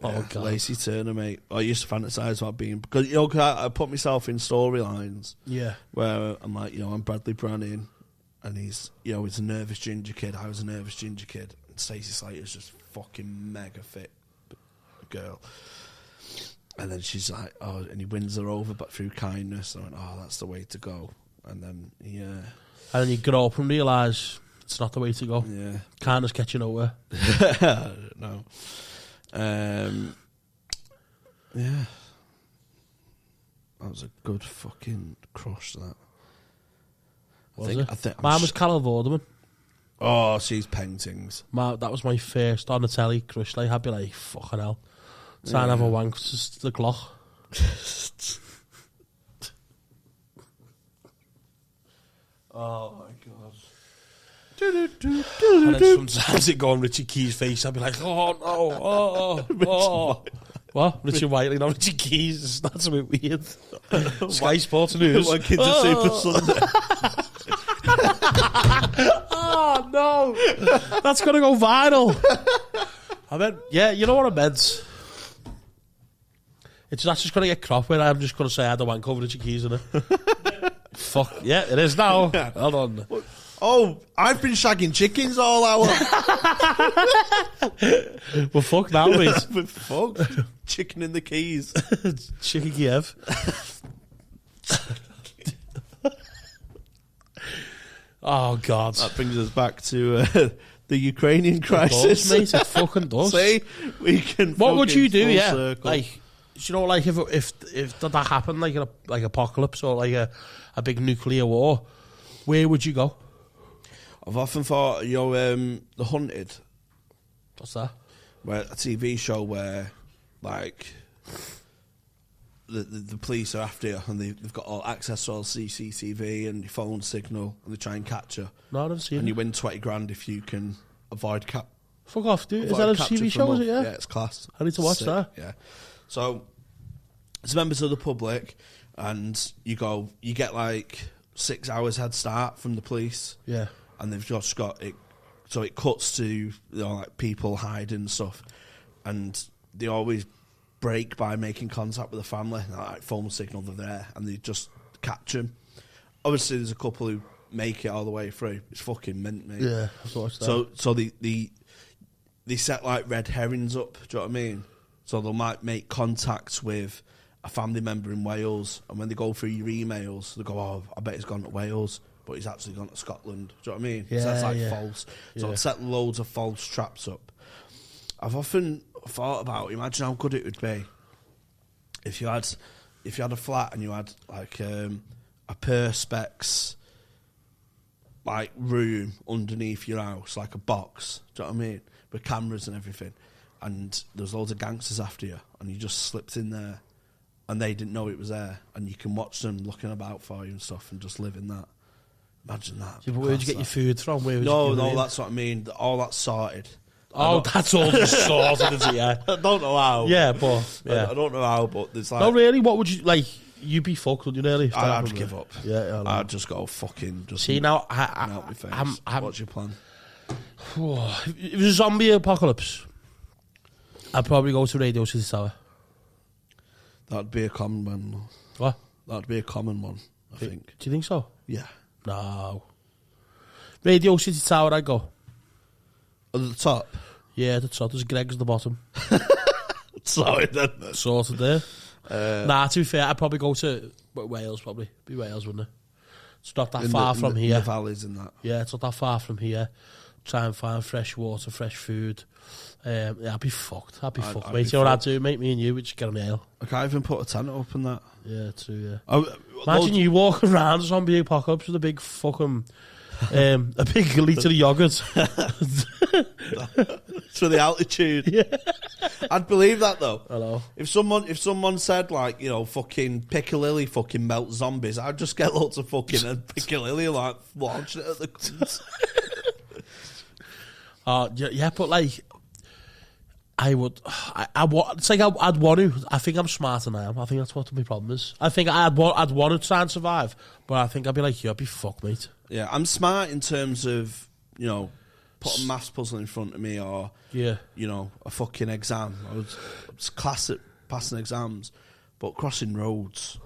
Speaker 2: Oh, God.
Speaker 1: Lacey Turner, mate. I used to fantasise about being... Because, you know, I put myself in storylines.
Speaker 2: Yeah.
Speaker 1: Where I'm like, you know, I'm Bradley Branning, and he's, you know, he's a nervous ginger kid. I was a nervous ginger kid. And Stacey Slater's just fucking mega fit girl. And then she's like, oh, and he wins her over, but through kindness. I went, oh, that's the way to go. And then, yeah.
Speaker 2: And then you grow up and realise it's not the way to go.
Speaker 1: Yeah.
Speaker 2: Kindness gets you nowhere.
Speaker 1: No. Yeah. That was a good fucking crush, that.
Speaker 2: Was it? Mine was Carol Vorderman.
Speaker 1: Oh, she's paintings.
Speaker 2: That was my first on the telly crush. Like, I'd be like, fucking hell. Trying to have a wank to the clock. Oh my God. And then sometimes it go on Richard Keys' face. I'd be like, oh no, What? Richard Whiteley, not Richard Keys. That's a bit weird. Sky Sports News.
Speaker 1: One kid's a Super Sunday.
Speaker 2: Oh no, that's gonna go viral. I meant, yeah, you know what I meant. That's just gonna get crop where I'm just gonna say I had a wank over Richard Keys in it. Fuck yeah, it is now. Hold on.
Speaker 1: Oh, I've been shagging chickens all hour.
Speaker 2: Well, fuck now, mate.
Speaker 1: We're fucked. Chicken in the Keys.
Speaker 2: Chicken Kiev. Oh God.
Speaker 1: That brings us back to the Ukrainian crisis.
Speaker 2: It does, mate. It fucking does.
Speaker 1: See, we can.
Speaker 2: What would you do? Yeah,
Speaker 1: circle.
Speaker 2: like, you know, like if that happened, like apocalypse or like a big nuclear war, where would you go?
Speaker 1: I've often thought, you know, The Hunted.
Speaker 2: What's that?
Speaker 1: Where a TV show where, like, the police are after you and they've got all access to all CCTV and your phone signal and they try and catch you.
Speaker 2: No, I don't see it.
Speaker 1: And you win 20 grand if you can avoid
Speaker 2: Fuck off, dude. Is that a TV show, is it, yeah?
Speaker 1: Yeah, it's class.
Speaker 2: I need to watch that.
Speaker 1: Yeah. So, it's members of the public and you get like 6 hours head start from the police.
Speaker 2: Yeah.
Speaker 1: And they've just got it, so it cuts to, you know, like people hiding and stuff, and they always break by making contact with the family. Like phone signal, they're there, and they just catch them. Obviously, there's a couple who make it all the way through. It's fucking mint, mate.
Speaker 2: Yeah, I've watched that.
Speaker 1: So they set like red herrings up. Do you know what I mean? So they might make contacts with a family member in Wales, and when they go through your emails, they go, "Oh, I bet he's gone to Wales." But he's actually gone to Scotland. Do you know what I mean?
Speaker 2: Yeah,
Speaker 1: so that's like
Speaker 2: yeah.
Speaker 1: false. So
Speaker 2: Yeah.
Speaker 1: I've set loads of false traps up. I've often thought about, imagine how good it would be if you had a flat and you had like a perspex like room underneath your house, like a box. Do you know what I mean? With cameras and everything. And there's loads of gangsters after you, and you just slipped in there, and they didn't know it was there, and you can watch them looking about for you and stuff, and just live in that. Imagine that.
Speaker 2: Yeah, but where'd you get your food from?
Speaker 1: No, that's what I mean. All that's sorted.
Speaker 2: Oh, that's all just sorted, is it? Yeah.
Speaker 1: I don't know how.
Speaker 2: Yeah, but yeah.
Speaker 1: I don't know how, but there's like.
Speaker 2: No, really. What would you like? You'd be fucked, wouldn't you? Nearly.
Speaker 1: I'd give up.
Speaker 2: Yeah,
Speaker 1: I'd just go fucking. Just
Speaker 2: see now,
Speaker 1: melt my face. What's your plan?
Speaker 2: If it was a zombie apocalypse, I'd probably go to Radio City Tower.
Speaker 1: That'd be a common one.
Speaker 2: What?
Speaker 1: That'd be a common one, I think.
Speaker 2: Do you think so?
Speaker 1: Yeah.
Speaker 2: No. Radio City Tower, I'd go.
Speaker 1: At the top?
Speaker 2: Yeah, at the top. There's Greg's at the bottom.
Speaker 1: Sorry, then.
Speaker 2: Sorted there. To be fair, I'd probably go to Wales, probably. Be Wales, wouldn't it? It's not that far from here.
Speaker 1: In the valleys and that.
Speaker 2: Yeah, it's not that far from here. Try and find fresh water, fresh food. Yeah, I'd be fucked. I'd be fucked, mate. You know what I'd do, mate? Me and you would just get on the ale.
Speaker 1: I can't even put a tent up in that.
Speaker 2: Yeah, true, yeah. Imagine you walking around a zombie apocalypse with a big fucking A big litre of yoghurt.
Speaker 1: For the altitude.
Speaker 2: Yeah.
Speaker 1: I'd believe that though.
Speaker 2: I know.
Speaker 1: If someone said like, you know, fucking Piccadilly fucking melt zombies, I'd just get lots of fucking Piccadilly like launching it at the cunts.
Speaker 2: Yeah, but like I'd want to. I think I'm smarter than I am. I think that's what my problem is. I think I'd want to try and survive, but I think I'd be like, you'd be fucked, mate.
Speaker 1: Yeah, I'm smart in terms of, you know, put a maths puzzle in front of me or, you know, a fucking exam. I was class at passing exams, but crossing roads.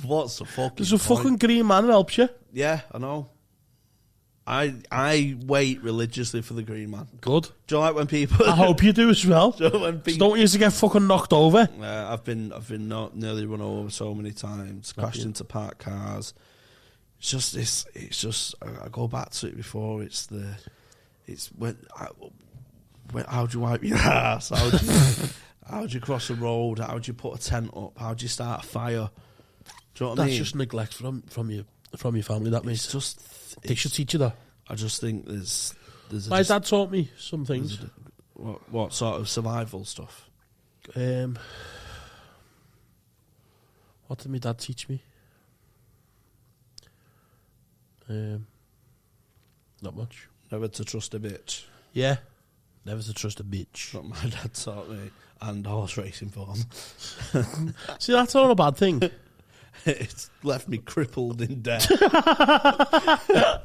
Speaker 1: What's the fucking
Speaker 2: There's a
Speaker 1: point?
Speaker 2: fucking green man who helps you.
Speaker 1: Yeah, I know. I wait religiously for the green man.
Speaker 2: Good.
Speaker 1: Do you like when people...
Speaker 2: I hope you do as well.
Speaker 1: Do you know when people...
Speaker 2: Don't used to get fucking knocked over.
Speaker 1: I've been nearly run over so many times, crashed into parked cars. It's just I go back to it before. How do you wipe your ass? How do you cross a road? How do you put a tent up? How do you start a fire? Do you know what I mean?
Speaker 2: That's just neglect from your family. That means they should teach you that.
Speaker 1: I just think there's
Speaker 2: my dad taught me some things.
Speaker 1: What sort of survival stuff?
Speaker 2: What did my dad teach me? Not much.
Speaker 1: Never to trust a bitch.
Speaker 2: Yeah, never to trust a bitch.
Speaker 1: What my dad taught me, and horse racing form.
Speaker 2: See, that's not a bad thing.
Speaker 1: It's left me crippled in debt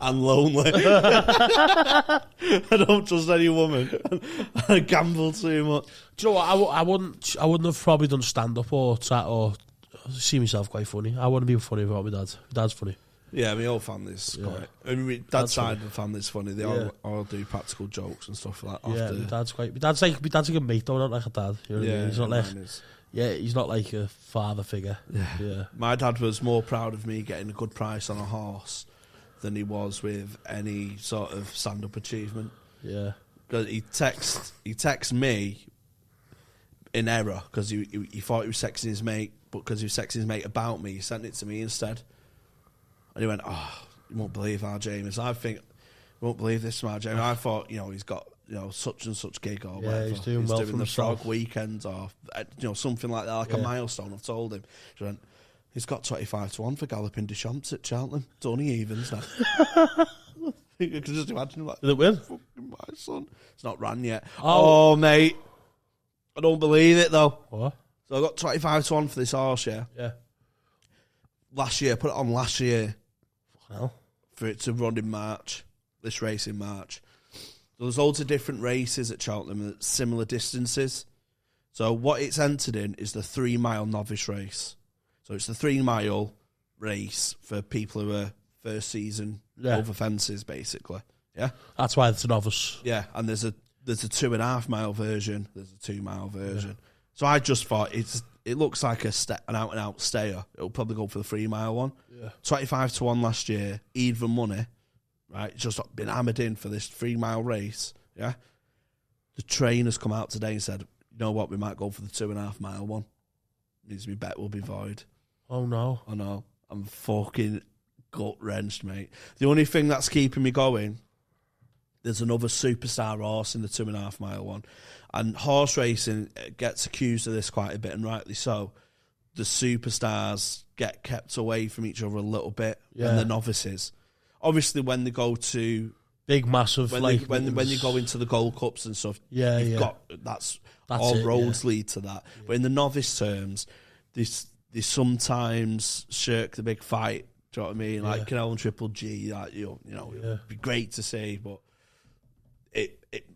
Speaker 1: and lonely. I don't trust any woman. I gamble too much.
Speaker 2: Do you know what? I wouldn't have probably done stand up or see myself quite funny. I wouldn't be funny about my dad. My dad's funny.
Speaker 1: Yeah, my whole family's quite. I mean, dad's side of the family's funny. They all do practical jokes and stuff like that.
Speaker 2: Yeah, my dad's quite. My dad's like a mate, though, not like a dad. You know what I mean? He's not like. Yeah, he's not like a father figure. Yeah. My
Speaker 1: dad was more proud of me getting a good price on a horse than he was with any sort of stand-up achievement.
Speaker 2: Yeah.
Speaker 1: Because he texts me in error because he thought he was sexing his mate, but because he was sexing his mate about me, he sent it to me instead. And he went, "Oh, you won't believe our James." I think, "You won't believe this, my James." I thought, you know, he's got, you know, such and such gig or whatever.
Speaker 2: He's doing well for
Speaker 1: the
Speaker 2: himself.
Speaker 1: Frog weekends or, you know, something like that, like a milestone. I've told him. He went, "He's got 25-1 for Galloping Deschamps at Cheltenham. It's only evens now." You can just imagine, like,
Speaker 2: did it win?
Speaker 1: Fucking my son. It's not ran yet. Oh, mate. I don't believe it, though.
Speaker 2: What?
Speaker 1: So I got 25-1 for this horse, yeah?
Speaker 2: Yeah.
Speaker 1: Last year, put it on last year.
Speaker 2: Hell.
Speaker 1: For it to run in March, this race in March. So there's loads of different races at Cheltenham at similar distances. So what it's entered in is the 3-mile novice race. So it's the 3-mile race for people who are first season over fences, basically. Yeah, that's
Speaker 2: why it's a novice.
Speaker 1: Yeah, and there's a 2.5-mile version. There's a 2-mile version. Yeah. So I just thought it looks like an out and out stayer. It'll probably go for the 3-mile one. Yeah. 25-1 last year, even money. Right, just been hammered in for this 3-mile race. Yeah, the trainer's come out today and said, "You know what? We might go for the 2.5-mile one. Means my bet will be void."
Speaker 2: Oh no!
Speaker 1: I know. I'm fucking gut wrenched, mate. The only thing that's keeping me going, there's another superstar horse in the 2.5-mile one, and horse racing gets accused of this quite a bit, and rightly so. The superstars get kept away from each other a little bit, and the novices. Obviously, when they go to
Speaker 2: big, massive,
Speaker 1: when you go into the Gold Cups and stuff, you've got that's all it, roads lead to that. Yeah. But in the novice terms, they sometimes shirk the big fight. Do you know what I mean? Like Canal and Triple G, like, you know, it'd be great to see, but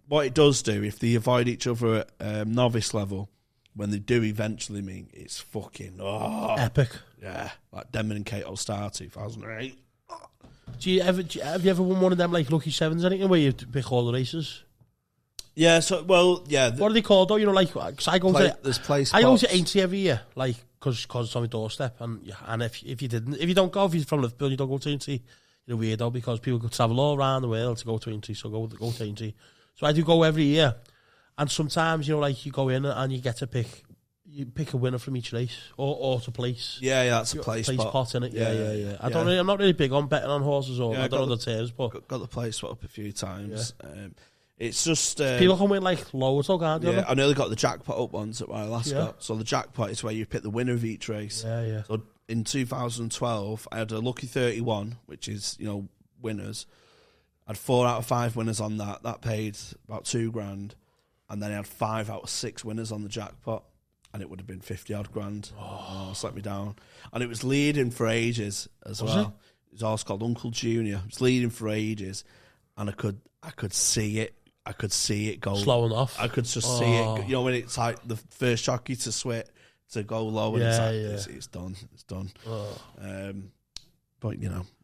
Speaker 1: what it does do, if they avoid each other at novice level, when they do eventually meet, it's fucking
Speaker 2: epic.
Speaker 1: Yeah, like Denman and Cato Star 2008.
Speaker 2: Have you ever won one of them like Lucky Sevens or anything where you pick all the races?
Speaker 1: Yeah, what
Speaker 2: are they called though? You know, like, cause I go to Aintree every year, like, cause it's on my doorstep, and if you don't go, if you're from Liverpool, you don't go to Aintree, you're a weirdo, because people go travel all around the world to go to Aintree, so go to Aintree. So I do go every year, and sometimes, you know, like, you go in and you get to pick you pick a winner from each race or to place.
Speaker 1: Yeah, that's a place spot.
Speaker 2: Pot in it. Yeah. I'm not really big on betting on horses or I don't know the terms, but
Speaker 1: got the place spot up a few times. Yeah. It's just
Speaker 2: people can win like loads, can't they?
Speaker 1: Yeah, I nearly got the jackpot up once at Alaska. So the jackpot is where you pick the winner of each race.
Speaker 2: Yeah.
Speaker 1: So in 2012, I had a lucky 31, which is winners. I had 4 out of 5 winners on that. That paid about $2,000, and then I had 5 out of 6 winners on the jackpot, and it would have been 50-odd grand. It's let me down, and it was leading for ages as well. It was also called Uncle Junior. It was leading for ages, and I could see it. I could see it go
Speaker 2: slowing off.
Speaker 1: I could just see it. When it's like the first jockey to go low, and it's done. It's done. But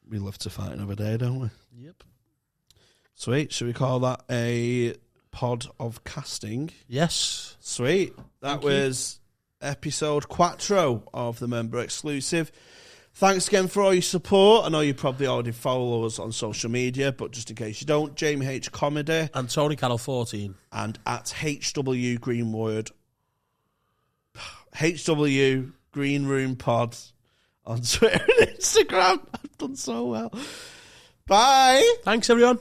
Speaker 1: we love to fight another day, don't we?
Speaker 2: Yep.
Speaker 1: Sweet. Should we call that a pod of casting?
Speaker 2: Yes.
Speaker 1: Sweet. That was episode 4 of the member exclusive. Thanks again for all your support. I know you probably already follow us on social media, but just in case you don't, Jamie H Comedy
Speaker 2: and Tony Carroll 14
Speaker 1: and at HW Greenwood, HW Green Room Pod on Twitter and Instagram. I've done so well. Bye.
Speaker 2: Thanks, everyone.